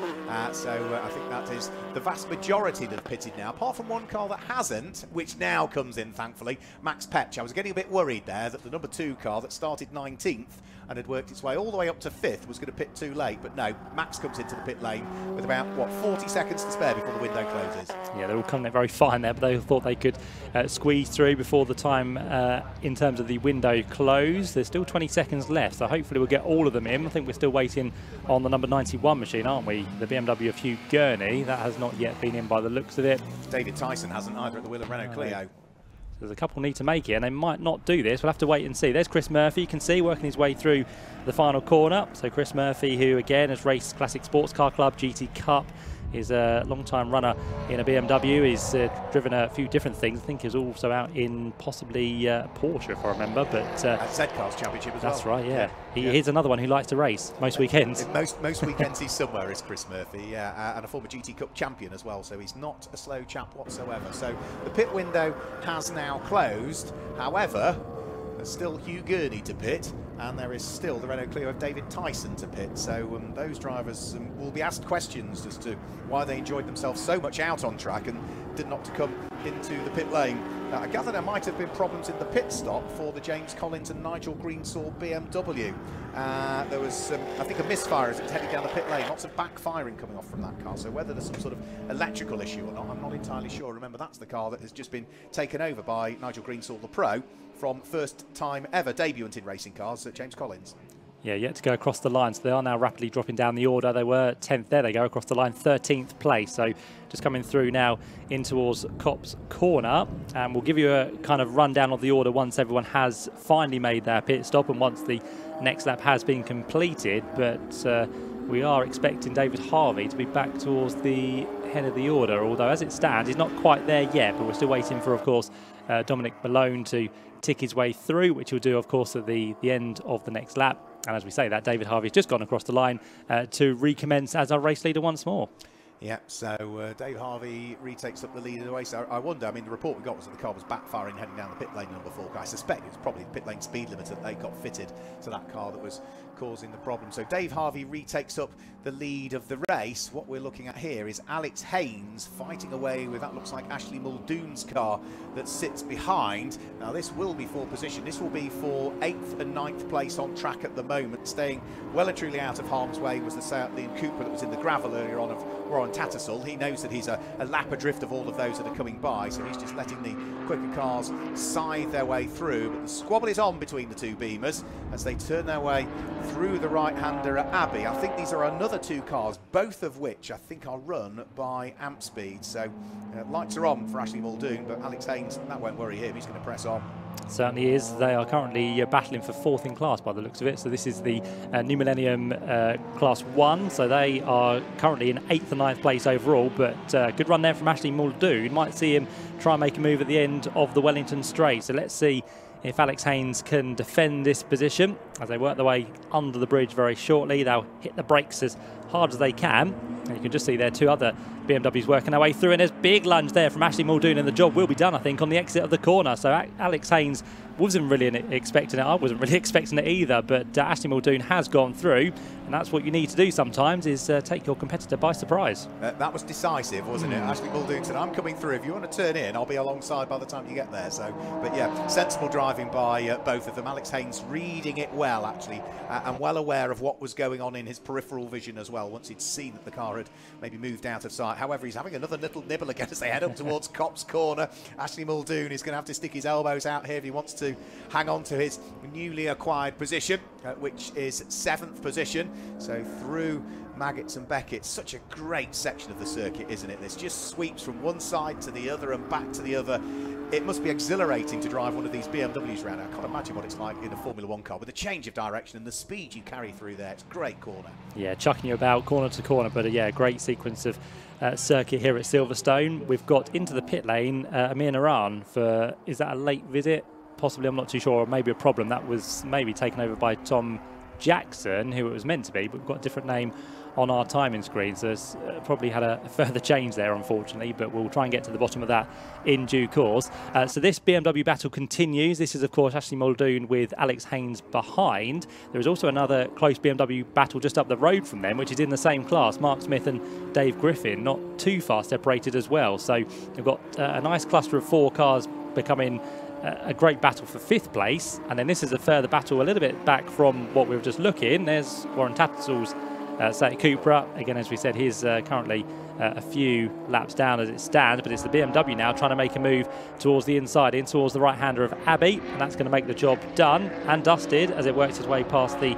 So I think that is the vast majority that have pitted now, apart from one car that hasn't, which now comes in, thankfully, Max Petch. I was getting a bit worried there that the number 2 car that started 19th and had worked its way all the way up to 5th was going to pit too late, but no, Max comes into the pit lane with about, what, 40 seconds to spare before the window closes. Yeah, they're all coming in very fine there, but they thought they could squeeze through before the time in terms of the window close. There's still 20 seconds left, so hopefully we'll get all of them in. I think we're still waiting on the number 91 machine, aren't we? The BMW of Hugh Gurney. That has not yet been in by the looks of it. David Tyson hasn't either at the wheel of Renault Clio. There's a couple need to make it, and they might not do this. We'll have to wait and see. There's Chris Murphy, you can see, working his way through the final corner. So Chris Murphy, who again has raced Classic Sports Car Club, GT Cup, is a long-time runner in a BMW. He's driven a few different things. I think he's also out in possibly Porsche, if I remember. But at Z-Cars Championship as well. That's right, yeah. He's another one who likes to race most weekends. Most weekends he's somewhere, is Chris Murphy, yeah, and a former GT Cup champion as well, so he's not a slow chap whatsoever. So the pit window has now closed. However, there's still Hugh Gurney to pit, and there is still the Renault Clio of David Tyson to pit. So those drivers will be asked questions as to why they enjoyed themselves so much out on track and did not to come into the pit lane. I gather there might have been problems in the pit stop for the James Collins and Nigel Greensaw BMW. There was, I think, a misfire as it was heading down the pit lane. Lots of backfiring coming off from that car. So whether there's some sort of electrical issue or not, I'm not entirely sure. Remember, that's the car that has just been taken over by Nigel Greensaw, the pro, from first time ever debutant in racing cars, James Collins. Yeah, yet to go across the line. So they are now rapidly dropping down the order. They were 10th. There they go across the line, 13th place. So just coming through now in towards Copse Corner. And we'll give you a kind of rundown of the order once everyone has finally made their pit stop and once the next lap has been completed. But we are expecting David Harvey to be back towards the head of the order. Although as it stands, he's not quite there yet. But we're still waiting for, of course, Dominic Malone to tick his way through, which he'll do, of course, at the end of the next lap. And as we say that, David Harvey's just gone across the line to recommence as our race leader once more. Yeah, so Dave Harvey retakes up the lead away. So I wonder, I mean, the report we got was that the car was backfiring heading down the pit lane number 4 car. I suspect it was probably the pit lane speed limiter that they got fitted to that car that was causing the problem. So Dave Harvey retakes up the lead of the race. What we're looking at here is Alex Haynes fighting away with, that looks like Ashley Muldoon's car that sits behind. Now this will be for position. This will be for 8th and 9th place on track at the moment. Staying well and truly out of harm's way was the Seat Leon Cooper that was in the gravel earlier on of Warren Tattersall. He knows that he's a lap adrift of all of those that are coming by, so he's just letting the quicker cars scythe their way through. But the squabble is on between the two Beamers as they turn their way through the right-hander at Abbey. I think these are another 2 cars, both of which I think are run by Amp Speed. So lights are on for Ashley Muldoon, but Alex Haynes, that won't worry him. He's going to press on. Certainly is. They are currently battling for 4th in class by the looks of it. So this is the New Millennium Class 1. So they are currently in 8th and 9th place overall. But good run there from Ashley Muldoon. Might see him try and make a move at the end of the Wellington Straight. So let's see if Alex Haynes can defend this position as they work their way under the bridge very shortly. They'll hit the brakes as hard as they can. And you can just see there 2 other BMWs working their way through, and there's big lunge there from Ashley Muldoon, and the job will be done, I think, on the exit of the corner. So Alex Haynes wasn't really expecting it. I wasn't really expecting it either, but Ashley Muldoon has gone through, and that's what you need to do sometimes, is take your competitor by surprise. That was decisive, wasn't it? Ashley Muldoon said, I'm coming through. If you want to turn in, I'll be alongside by the time you get there. So, but yeah, sensible driving by both of them. Alex Haynes reading it well, actually, and well aware of what was going on in his peripheral vision as well, once he'd seen that the car had maybe moved out of sight. However, he's having another little nibble again as they head up towards Copse Corner. Ashley Muldoon is going to have to stick his elbows out here if he wants to hang on to his newly acquired position, which is 7th position. So through Maggots and Beckett, such a great section of the circuit, isn't it? This just sweeps from one side to the other and back to the other. It must be exhilarating to drive one of these BMWs around. I can't imagine what it's like in a Formula 1 car with the change of direction and the speed you carry through there. It's a great corner. Yeah, chucking you about corner to corner, but yeah, great sequence of circuit here at Silverstone. We've got into the pit lane, Amir Naran for, is that a late visit? Possibly, I'm not too sure, or maybe a problem. That was maybe taken over by Tom Jackson, who it was meant to be, but we've got a different name on our timing screen, so it's probably had a further change there, unfortunately, but we'll try and get to the bottom of that in due course. So this BMW battle continues. This is, of course, Ashley Muldoon with Alex Haynes behind. There is also another close BMW battle just up the road from them, which is in the same class. Mark Smith and Dave Griffin, not too far separated as well. So we've got a nice cluster of 4 cars becoming a great battle for 5th place, and then this is a further battle a little bit back from what we were just looking. There's Warren Tattersall's Seat Cupra. Again, as we said, he's currently a few laps down as it stands, but it's the BMW now trying to make a move towards the inside, in towards the right-hander of Abbey, and that's going to make the job done and dusted as it works its way past the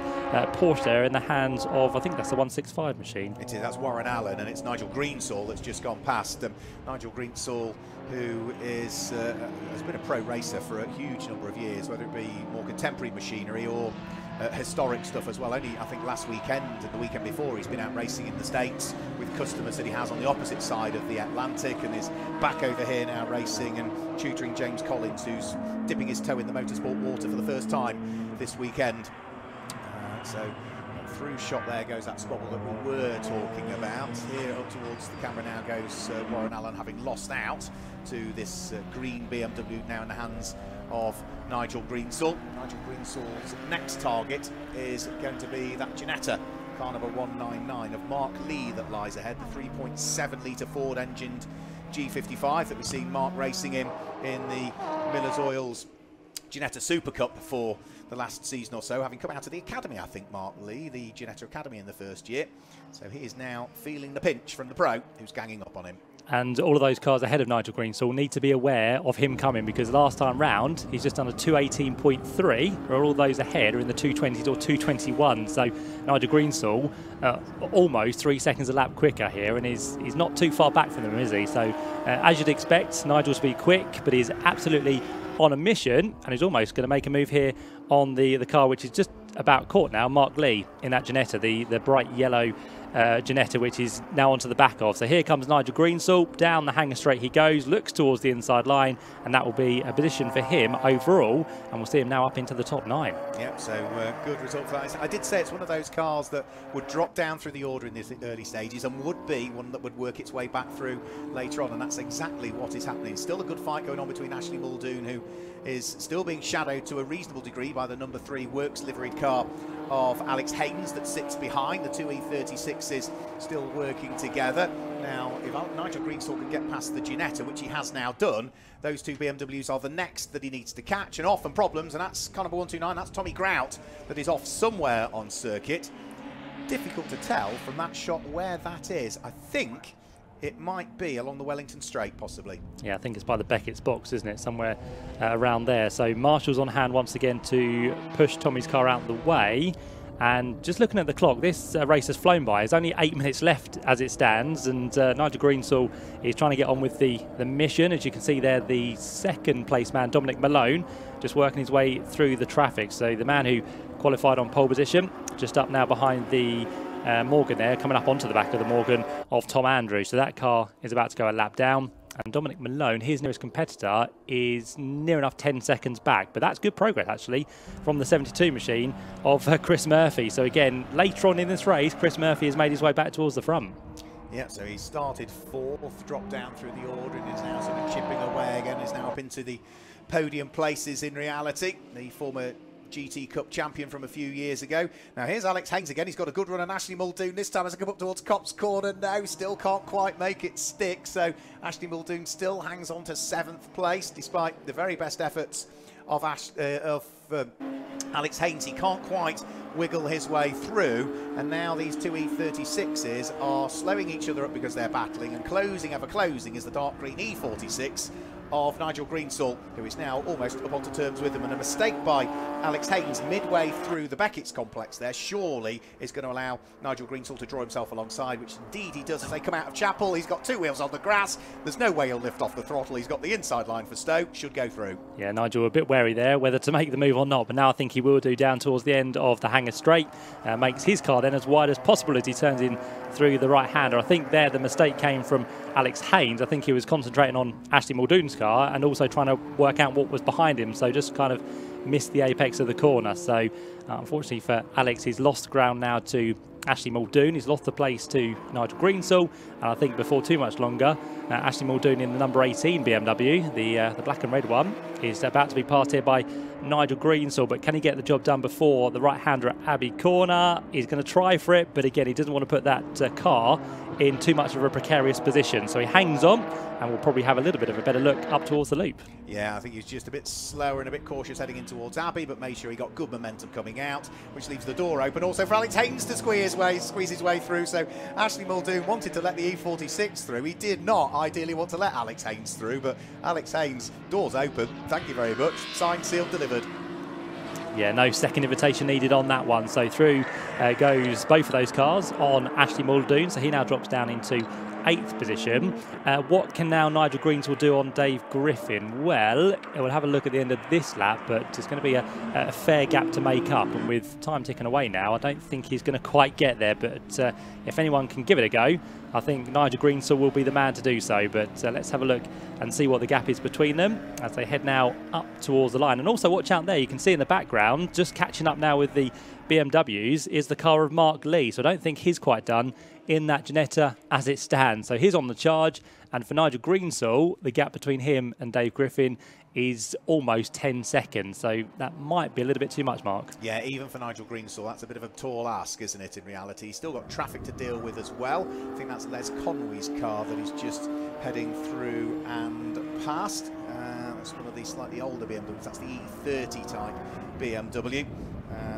Porsche there in the hands of, I think that's the 165 machine. It is, that's Warren Allen, and it's Nigel Greensall that's just gone past. Nigel Greensall, who is has been a pro racer for a huge number of years, whether it be more contemporary machinery or historic stuff as well. Only, I think, last weekend and the weekend before, he's been out racing in the States with customers that he has on the opposite side of the Atlantic, and is back over here now racing and tutoring James Collins, who's dipping his toe in the motorsport water for the first time this weekend. So through shot there goes that squabble that we were talking about. Here up towards the camera now goes Warren Allen, having lost out to this green BMW now in the hands of Nigel Greensall. Nigel Greensall's next target is going to be that Ginetta car number 199 of Mark Lee that lies ahead, the 3.7 litre Ford engined G55 that we've seen Mark racing in the Miller's Oils Ginetta Super Cup for the last season or so, having come out of the academy, I think, Mark Lee, the Ginetta Academy in the first year. So he is now feeling the pinch from the pro, who's ganging up on him. And all of those cars ahead of Nigel Greensall need to be aware of him coming, because last time round he's just done a 218.3, where all those ahead are in the 220s or 221. So Nigel Greensall almost 3 seconds a lap quicker here, and he's not too far back from them, is he? So as you'd expect, Nigel's be quick, but he's absolutely on a mission, and he's almost going to make a move here on the car which is just about caught now, Mark Lee, in that Ginetta, the bright yellow Ginetta, which is now onto the back of. So here comes Nigel Greensall, down the hanger straight he goes, looks towards the inside line, and that will be a position for him overall, and we'll see him now up into the top 9. Yeah, so good result for that. I did say it's one of those cars that would drop down through the order in the early stages and would be one that would work its way back through later on, and that's exactly what is happening. Still a good fight going on between Ashley Muldoon, who is still being shadowed to a reasonable degree by the number 3 Works liveried car of Alex Haynes that sits behind. The 2 E36s still working together. Now, if Nigel Greensall can get past the Ginetta, which he has now done, those 2 BMWs are the next that he needs to catch, and often problems, and that's kind of 129. That's Tommy Grout that is off somewhere on circuit. Difficult to tell from that shot where that is. I think it might be along the Wellington Straight, possibly. Yeah, I think it's by the Beckett's box, isn't it? Somewhere around there. So Marshall's on hand once again to push Tommy's car out of the way. And just looking at the clock, this race has flown by. There's only 8 minutes left as it stands, and Nigel Greensall is trying to get on with the mission. As you can see there, the second place man, Dominic Malone, just working his way through the traffic. So the man who qualified on pole position, just up now behind the Morgan there, coming up onto the back of the Morgan of Tom Andrews. So that car is about to go a lap down. And Dominic Malone, his nearest competitor, is near enough 10 seconds back. But that's good progress, actually, from the 72 machine of Chris Murphy. So again, later on in this race, Chris Murphy has made his way back towards the front. Yeah, so he started 4th, dropped down through the order, and is now sort of chipping away again, is now up into the podium places in reality. The former GT Cup champion from a few years ago. Now here's Alex Haynes again. He's got a good run on Ashley Muldoon this time as I come up towards Copse Corner. No, still can't quite make it stick. So Ashley Muldoon still hangs on to 7th place despite the very best efforts of Alex Haynes. He can't quite wiggle his way through, and now these 2 E36s are slowing each other up because they're battling, and closing ever closing is the dark green E46 of Nigel Greensall, who is now almost up onto terms with them. And a mistake by Alex Haynes midway through the Beckett's complex there surely is going to allow Nigel Greensall to draw himself alongside, which indeed he does as they come out of Chapel. He's got 2 wheels on the grass. There's no way he'll lift off the throttle. He's got the inside line for Stoke. Should go through. Yeah, Nigel a bit wary there whether to make the move or not, but now I think he will do down towards the end of the hanger straight. Makes his car then as wide as possible as he turns in through the right-hander. I think there the mistake came from Alex Haynes. I think he was concentrating on Ashley Muldoon's car and also trying to work out what was behind him, so just kind of missed the apex of the corner. So unfortunately for Alex, he's lost ground now to Ashley Muldoon. He's lost the place to Nigel Greensall, and I think before too much longer, Ashley Muldoon in the number 18 BMW, the black and red one, is about to be passed here by Nigel Greensall. But can he get the job done before the right-hander at Abbey Corner? He's going to try for it, but again, he doesn't want to put that car in too much of a precarious position. So he hangs on, and we'll probably have a little bit of a better look up towards the loop. Yeah, I think he's just a bit slower and a bit cautious heading in towards Abbey, but made sure he got good momentum coming out, which leaves the door open also for Alex Haynes to squeeze his way through. So Ashley Muldoon wanted to let the E46 through. He did not ideally want to let Alex Haynes through, but Alex Haynes, doors open. Thank you very much. Signed, sealed, delivered. Yeah, no second invitation needed on that one. So through goes both of those cars on Ashley Muldoon. So he now drops down into 8th position. What can now Nigel Greensall do on Dave Griffin? Well, we'll have a look at the end of this lap, but it's going to be a fair gap to make up. And with time ticking away now, I don't think he's going to quite get there. But if anyone can give it a go, I think Nigel Greensall will be the man to do so. But let's have a look and see what the gap is between them as they head now up towards the line. And also watch out there, you can see in the background, just catching up now with the BMWs, is the car of Mark Lee. So I don't think he's quite done in that Ginetta as it stands. So he's on the charge, and for Nigel Greensall, the gap between him and Dave Griffin is almost 10 seconds. So that might be a little bit too much, Mark. Yeah, even for Nigel Greensall, that's a bit of a tall ask, isn't it, in reality? He's still got traffic to deal with as well. I think that's Les Conway's car that he's just heading through and past. That's one of these slightly older BMWs. That's the E30 type BMW.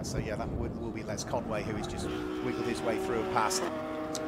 So yeah, that will be Les Conway, who has just wiggled his way through and past.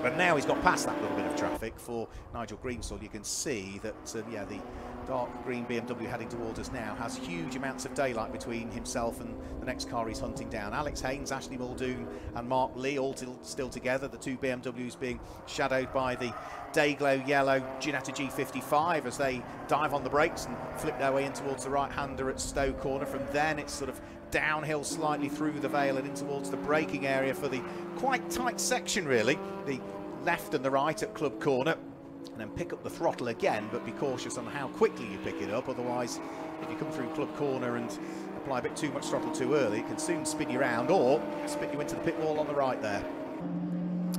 But now he's got past that little bit of traffic for Nigel Greensall. You can see that, yeah, the dark green BMW heading towards us now has huge amounts of daylight between himself and the next car he's hunting down. Alex Haynes, Ashley Muldoon and Mark Lee all still together. The 2 BMWs being shadowed by the Dayglow yellow Ginetta G55 as they dive on the brakes and flip their way in towards the right-hander at Stowe Corner. From then it's sort of downhill slightly through the Vale and in towards the braking area for the quite tight section, really. The left and the right at Club Corner. And then pick up the throttle again, but be cautious on how quickly you pick it up. Otherwise, if you come through Club Corner and apply a bit too much throttle too early, it can soon spin you around or spin you into the pit wall on the right there.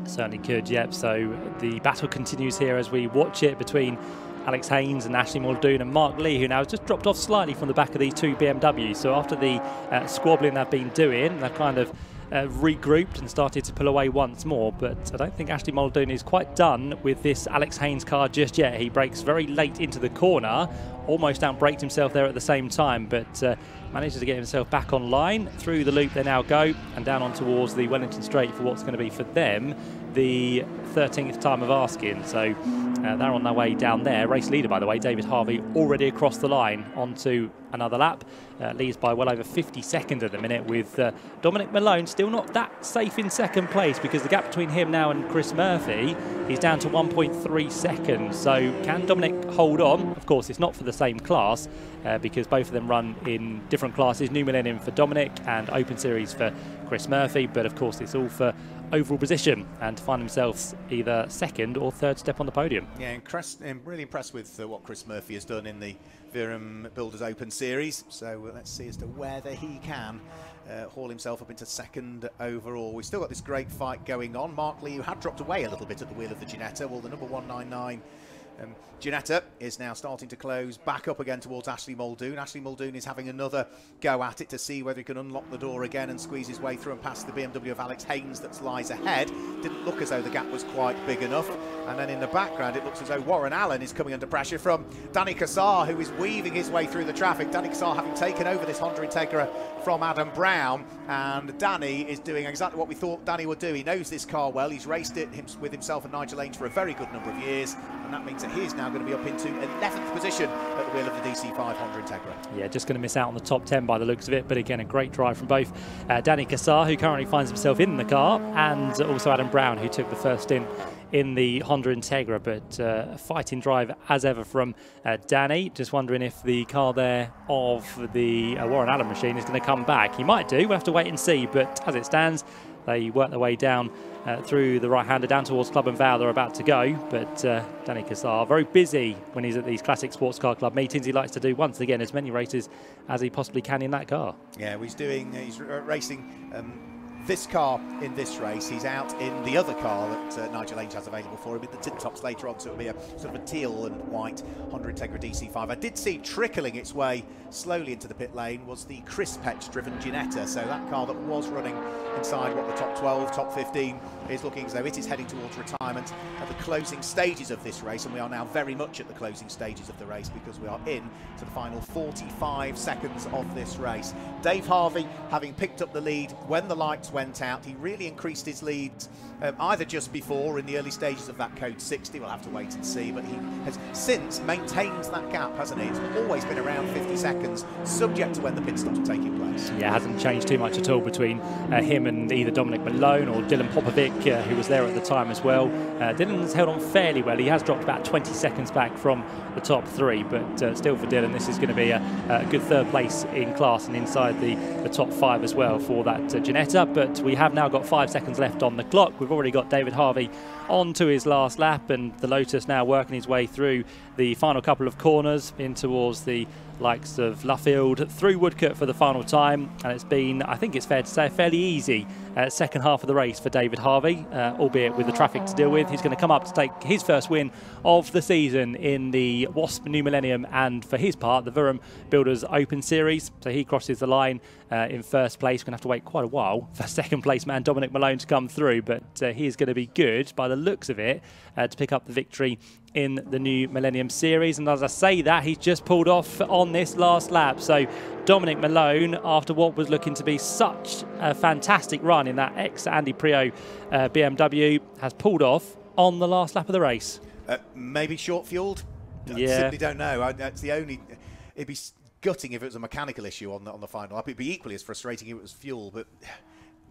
Certainly could, yep. So the battle continues here as we watch it between Alex Haynes and Ashley Muldoon and Mark Lee, who now has just dropped off slightly from the back of these two BMWs. So after the squabbling they've been doing, they've kind of regrouped and started to pull away once more, but I don't think Ashley Muldoon is quite done with this Alex Haynes car just yet. He brakes very late into the corner, almost outbraked himself there at the same time, but manages to get himself back online. Through the loop they now go and down on towards the Wellington Straight for what's going to be for them the 13th time of asking. So they're on their way down there. Race leader, by the way, David Harvey, already across the line onto another lap. Leads by well over 50 seconds at the minute, with Dominic Malone still not that safe in second place, because the gap between him now and Chris Murphy is down to 1.3 seconds. So can Dominic hold on? Of course, it's not for the same class, because both of them run in different classes. New Millennium for Dominic and Open Series for Chris Murphy, but of course it's all for overall position and to find themselves either second or third step on the podium. Yeah, and really impressed with what Chris Murphy has done in the Virum Builders Open Series. So let's see as to whether he can haul himself up into second overall. We've still got this great fight going on. Mark Lee, who had dropped away a little bit at the wheel of the Ginetta, well, the number 199 Ginetta is now starting to close back up again towards Ashley Muldoon. Ashley Muldoon is having another go at it to see whether he can unlock the door again and squeeze his way through and past the BMW of Alex Haynes that lies ahead. Didn't look as though the gap was quite big enough. And then in the background, it looks as though Warren Allen is coming under pressure from Danny Cassar, who is weaving his way through the traffic. Danny Cassar having taken over this Honda Integra from Adam Brown. And Danny is doing exactly what we thought Danny would do. He knows this car well. He's raced it with himself and Nigel Ains for a very good number of years. And that means that he's now going to be up into 11th position at the wheel of the DC5 Honda Integra. Yeah, just going to miss out on the top 10 by the looks of it, but again, a great drive from both Danny Cassar, who currently finds himself in the car, and also Adam Brown, who took the first stint in the Honda Integra. But a fighting drive as ever from Danny. Just wondering if the car there of the Warren Allen machine is going to come back. He might do, we'll have to wait and see, but as it stands, they work their way down through the right-hander down towards Club and Vale. They're about to go, but Danny Cassar, very busy when he's at these classic sports car club meetings. He likes to do, once again, as many races as he possibly can in that car. Yeah, he's racing this car in this race. He's out in the other car that Nigel Ains has available for him in the tin tops later on, so it'll be a sort of a teal and white Honda Integra DC5. I did see trickling its way slowly into the pit lane was the Chris Petch driven Ginetta, so that car that was running inside what the top 12, top 15 is looking as though it is heading towards retirement at the closing stages of this race, and we are now very much at the closing stages of the race because we are in to the final 45 seconds of this race. Dave Harvey, having picked up the lead when the lights went out, he really increased his lead either just before or in the early stages of that code 60. We'll have to wait and see, but he has since maintained that gap, hasn't he? It's always been around 50 seconds, subject to when the pit stops are taking place. Yeah, it hasn't changed too much at all between him and either Dominic Malone or Dylan Popovic, who was there at the time as well. Dylan's held on fairly well. He has dropped about 20 seconds back from the top three, but still for Dylan, this is going to be a good third place in class and inside the top five as well for that Ginetta. But we have now got 5 seconds left on the clock. We've already got David Harvey on to his last lap, and the Lotus now working his way through the final couple of corners in towards the likes of Luffield through Woodcote for the final time, and it's been, I think it's fair to say, a fairly easy second half of the race for David Harvey, albeit with the traffic to deal with. He's going to come up to take his first win of the season in the Wasp New Millennium and, for his part, the Virum Builders Open Series. So he crosses the line in first place. We're going to have to wait quite a while for second place man Dominic Malone to come through, but he is going to be good by the looks of it to pick up the victory in the New Millennium Series. And as I say that, he's just pulled off on this last lap. So Dominic Malone, after what was looking to be such a fantastic run in that ex-Andy Prio BMW, has pulled off on the last lap of the race. Maybe short-fueled? Yeah. I simply don't know. That's the only... It'd be gutting if it was a mechanical issue on the final lap. It'd be equally as frustrating if it was fuel, but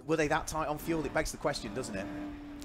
were they that tight on fuel? It begs the question, doesn't it?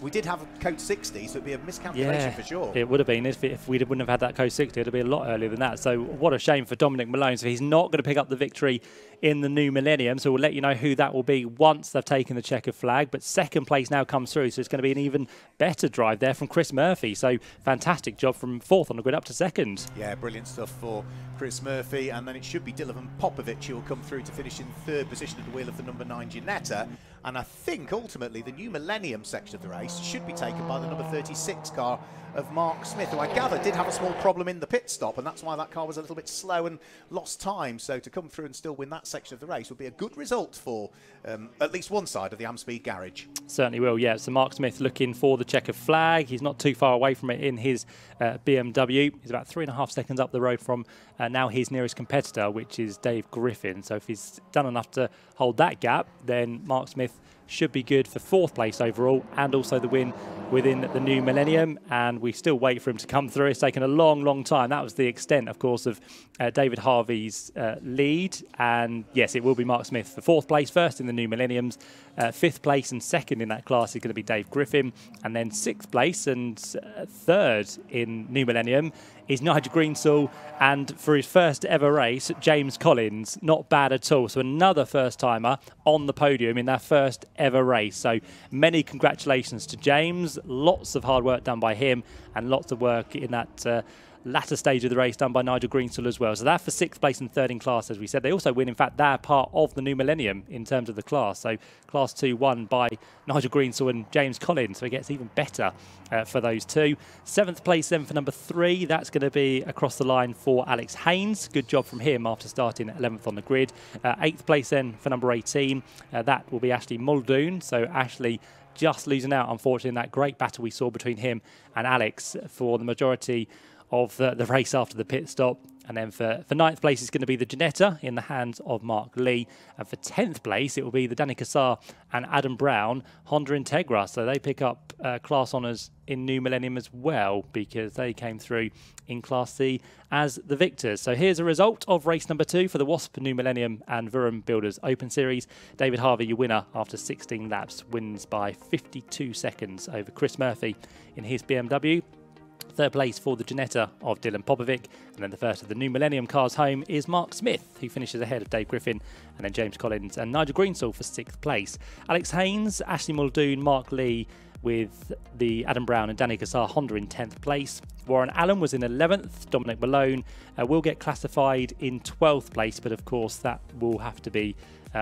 We did have a code 60, so it'd be a miscalculation for sure. It would have been if we wouldn't have had that code 60. It'd be a lot earlier than that. So what a shame for Dominic Malone. So he's not going to pick up the victory in the New Millennium. So we'll let you know who that will be once they've taken the checkered flag. But second place now comes through, so it's going to be an even better drive there from Chris Murphy. So fantastic job from fourth on the grid up to second. Yeah, brilliant stuff for Chris Murphy. And then it should be Dylan Popovic who will come through to finish in third position at the wheel of the number 9 Ginetta. And I think ultimately the New Millennium section of the race should be taken by the number 36 car of Mark Smith, who I gather did have a small problem in the pit stop, and that's why that car was a little bit slow and lost time. So to come through and still win that section of the race would be a good result for at least one side of the Amspeed garage. Certainly will, yeah. So Mark Smith looking for the checkered flag. He's not too far away from it in his BMW. He's about 3.5 seconds up the road from now his nearest competitor, which is Dave Griffin. So if he's done enough to hold that gap, then Mark Smith should be good for fourth place overall and also the win within the New Millennium. And we still wait for him to come through. It's taken a long, long time. That was the extent, of course, of David Harvey's lead. And yes, it will be Mark Smith for fourth place, first in the New Millenniums. Fifth place and second in that class is going to be Dave Griffin. And then sixth place and third in New Millennium is Nigel Greensall, and for his first ever race, James Collins. Not bad at all. So another first-timer on the podium in their first ever race. So many congratulations to James. Lots of hard work done by him and lots of work in that latter stage of the race done by Nigel Greensall as well. So that for sixth place and third in class, as we said. They also win, in fact, they're part of the New Millennium in terms of the class. So class 2 won by Nigel Greensall and James Collins. So it gets even better for those two. Seventh place then for number 3. That's going to be across the line for Alex Haynes. Good job from him after starting 11th on the grid. Eighth place then for number 18. That will be Ashley Muldoon. So Ashley just losing out, unfortunately, in that great battle we saw between him and Alex for the majority of the race after the pit stop. And then for ninth place, it's going to be the Ginetta in the hands of Mark Lee. And for 10th place, it will be the Danny Cassar and Adam Brown Honda Integra. So they pick up class honours in New Millennium as well, because they came through in Class C as the victors. So here's a result of race number 2 for the Wasp New Millennium and Vuram Builders Open Series. David Harvey, your winner after 16 laps, wins by 52 seconds over Chris Murphy in his BMW. Third place for the Ginetta of Dylan Popovic. And then the first of the New Millennium cars home is Mark Smith, who finishes ahead of Dave Griffin, and then James Collins and Nigel Greensall for 6th place. Alex Haynes, Ashley Muldoon, Mark Lee with the Adam Brown and Danny Cassar Honda in 10th place. Warren Allen was in 11th. Dominic Malone will get classified in 12th place, but of course that will have to be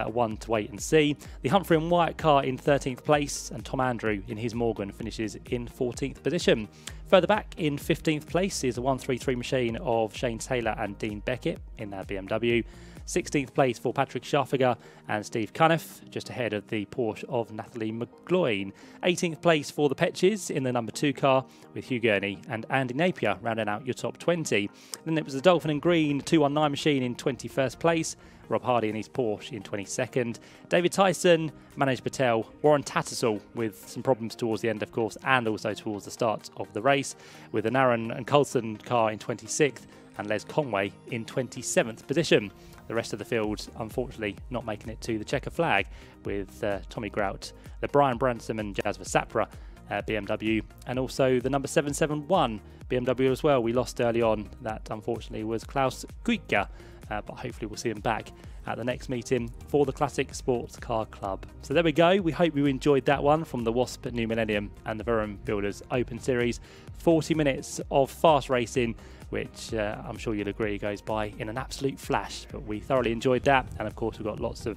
one to wait and see. The Humphrey and Wyatt car in 13th place, and Tom Andrew in his Morgan finishes in 14th position. Further back in 15th place is the 133 machine of Shane Taylor and Dean Beckett in their BMW. 16th place for Patrick Scharfiger and Steve Cunniff, just ahead of the Porsche of Natalie McGloin. 18th place for the Petches in the number 2 car with Hugh Gurney and Andy Napier rounding out your top 20. Then it was the Dolphin and Green 219 machine in 21st place. Rob Hardy in his Porsche in 22nd. David Tyson, Manoj Patel, Warren Tattersall with some problems towards the end, of course, and also towards the start of the race, with an Aaron and Coulson car in 26th and Les Conway in 27th position. The rest of the field, unfortunately, not making it to the checker flag, with Tommy Grout, the Brian Bransom and Jasper Sapra BMW, and also the number 771 BMW as well. We lost early on. That, unfortunately, was Klaus Kuika. But hopefully we'll see him back at the next meeting for the Classic Sports Car Club. So there we go. We hope you enjoyed that one from the Wasp New Millennium and the Vuram Builders Open Series. 40 minutes of fast racing, which I'm sure you'll agree goes by in an absolute flash. But we thoroughly enjoyed that. And of course, we've got lots of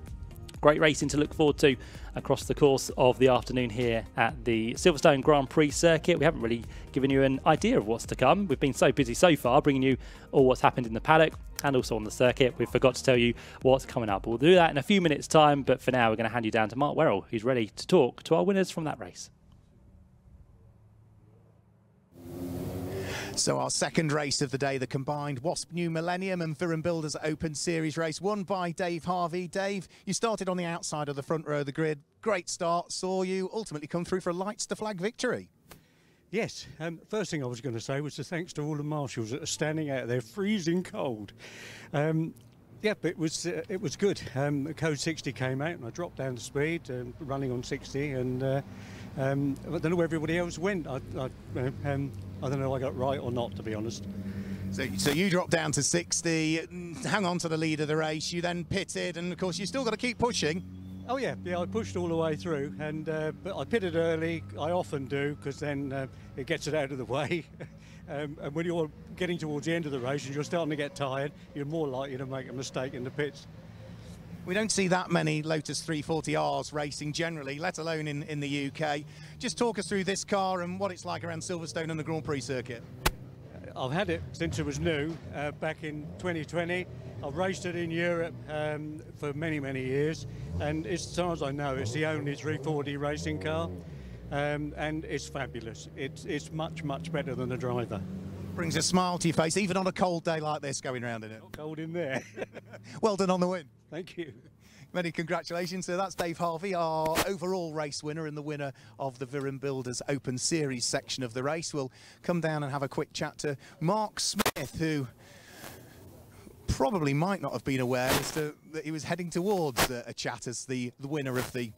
great racing to look forward to across the course of the afternoon here at the Silverstone Grand Prix circuit. We haven't really given you an idea of what's to come. We've been so busy so far bringing you all what's happened in the paddock and also on the circuit. We forgot to tell you what's coming up. We'll do that in a few minutes' time, but for now we're going to hand you down to Mark Werrell, who's ready to talk to our winners from that race. So our second race of the day, the combined Wasp New Millennium and Vuram Builders Open Series race, won by Dave Harvey. Dave, you started on the outside of the front row of the grid. Great start, saw you ultimately come through for a lights to flag victory. Yes, first thing I was going to say was the thanks to all the marshals that are standing out there freezing cold. Yeah, but it was good. Code 60 came out and I dropped down the speed, running on 60, and I don't know where everybody else went. I don't know if I got it right or not, to be honest. So you dropped down to 60, hang on to the lead of the race, you then pitted, and of course you still got to keep pushing. Oh yeah, I pushed all the way through, and but I pitted early. I often do, because then it gets it out of the way. And when you're getting towards the end of the race and you're starting to get tired, you're more likely to make a mistake in the pits. We don't see that many Lotus 340Rs racing generally, let alone in the UK. Just talk us through this car and what it's like around Silverstone and the Grand Prix circuit. I've had it since it was new, back in 2020. I've raced it in Europe for many, many years, and as far as I know, it's the only 340 racing car, and it's fabulous. It's much, much better than the driver. Brings a smile to your face, even on a cold day like this, going round in it. Not cold in there. Well done on the win. Thank you. Many congratulations. So that's Dave Harvey, our overall race winner and the winner of the Viren Builders Open Series section of the race. We'll come down and have a quick chat to Mark Smith, who probably might not have been aware as to that he was heading towards a chat as the winner of the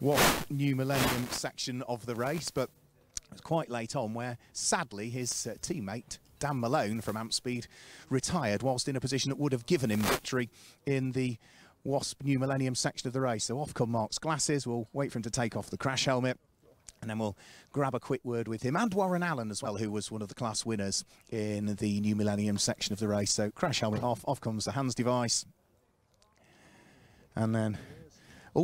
WASP New Millennium section of the race, but it was quite late on where sadly his teammate Dan Malone from Ampspeed retired whilst in a position that would have given him victory in the WASP New Millennium section of the race. So off come Mark's glasses, we'll wait for him to take off the crash helmet, and then we'll grab a quick word with him and Warren Allen as well, who was one of the class winners in the New Millennium section of the race. So crash helmet off comes the hands device, and then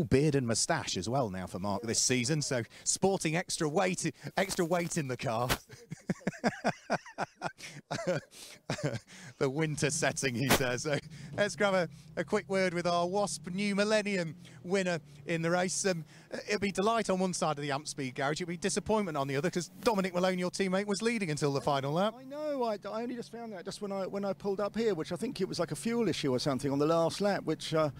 beard and moustache as well now for Mark this season, so sporting extra weight in the car. The winter setting, he says. So let's grab a quick word with our WASP New Millennium winner in the race. It'll be delight on one side of the Ampspeed garage, it'll be disappointment on the other, because Dominic Malone, your teammate, was leading until the final lap. I know, I only just found that just when I pulled up here, which I think it was like a fuel issue or something on the last lap, which I'm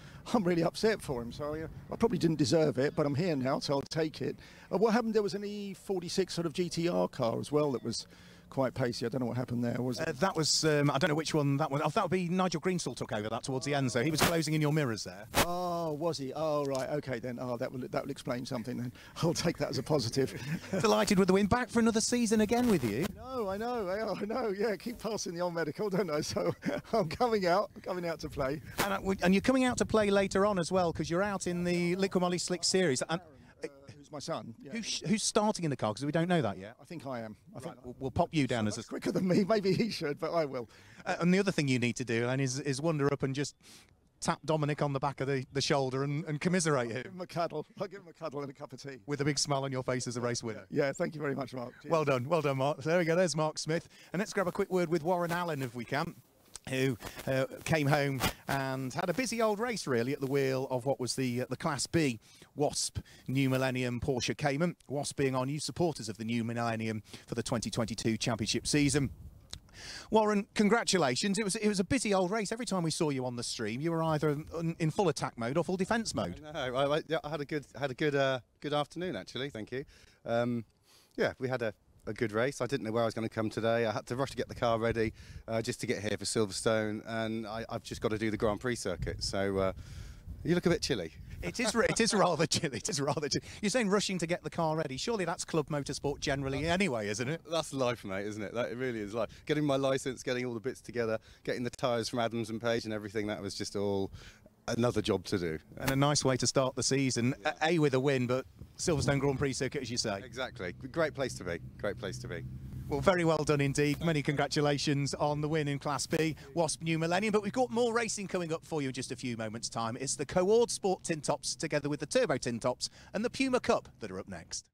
really upset for him. So I probably didn't deserve it, but I'm here now, so I'll take it. What happened, there was an E46 sort of GTR car as well that was quite pacey. I don't know what happened there. Was it? That was, I don't know which one that was. Oh, that would be Nigel Greenstall took over that towards the end, so he was closing in your mirrors there. Oh, was he? Oh, right, okay then. Oh, that will explain something then. I'll take that as a positive. Delighted with the win. Back for another season again with you. No, I know. Yeah, keep passing the old medical, don't I? So I'm coming out to play. And you're coming out to play later on as well, because you're out in the Liqui Moly Slick Series. And who's my son? Yeah. Who's starting in the car? Because we don't know that yet. I think I am. I think we'll pop you down as quicker than me. Maybe he should, but I will. And the other thing you need to do, and is wander up and just tap Dominic on the back of the shoulder and commiserate him. I'll give him a cuddle. I'll give him a cuddle and a cup of tea. With a big smile on your face as a race winner. Yeah, thank you very much, Mark. Cheers. Well done, Mark. So there we go, there's Mark Smith. And let's grab a quick word with Warren Allen if we can, who came home and had a busy old race really at the wheel of what was the Class B WASP New Millennium Porsche Cayman. WASP being our new supporters of the New Millennium for the 2022 championship season. Warren, congratulations. It was a busy old race. Every time we saw you on the stream, you were either in full attack mode or full defence mode. No, I had a good afternoon actually. Thank you. Yeah, we had a good race. I didn't know where I was going to come today. I had to rush to get the car ready just to get here for Silverstone, and I've just got to do the Grand Prix circuit. So you look a bit chilly. It is rather chilly. It is rather chilly. You're saying rushing to get the car ready. Surely that's club motorsport generally anyway, isn't it? That's life, mate, isn't it? That it really is life. Getting my licence, getting all the bits together, getting the tyres from Adams and Page and everything, that was just all another job to do. And a nice way to start the season. A with a win, but Silverstone Grand Prix circuit, as you say. Exactly. Great place to be. Great place to be. Well, very well done indeed. Many congratulations on the win in Class B, WASP New Millennium. But we've got more racing coming up for you in just a few moments' time. It's the Coord Sport Tin Tops together with the Turbo Tin Tops and the Puma Cup that are up next.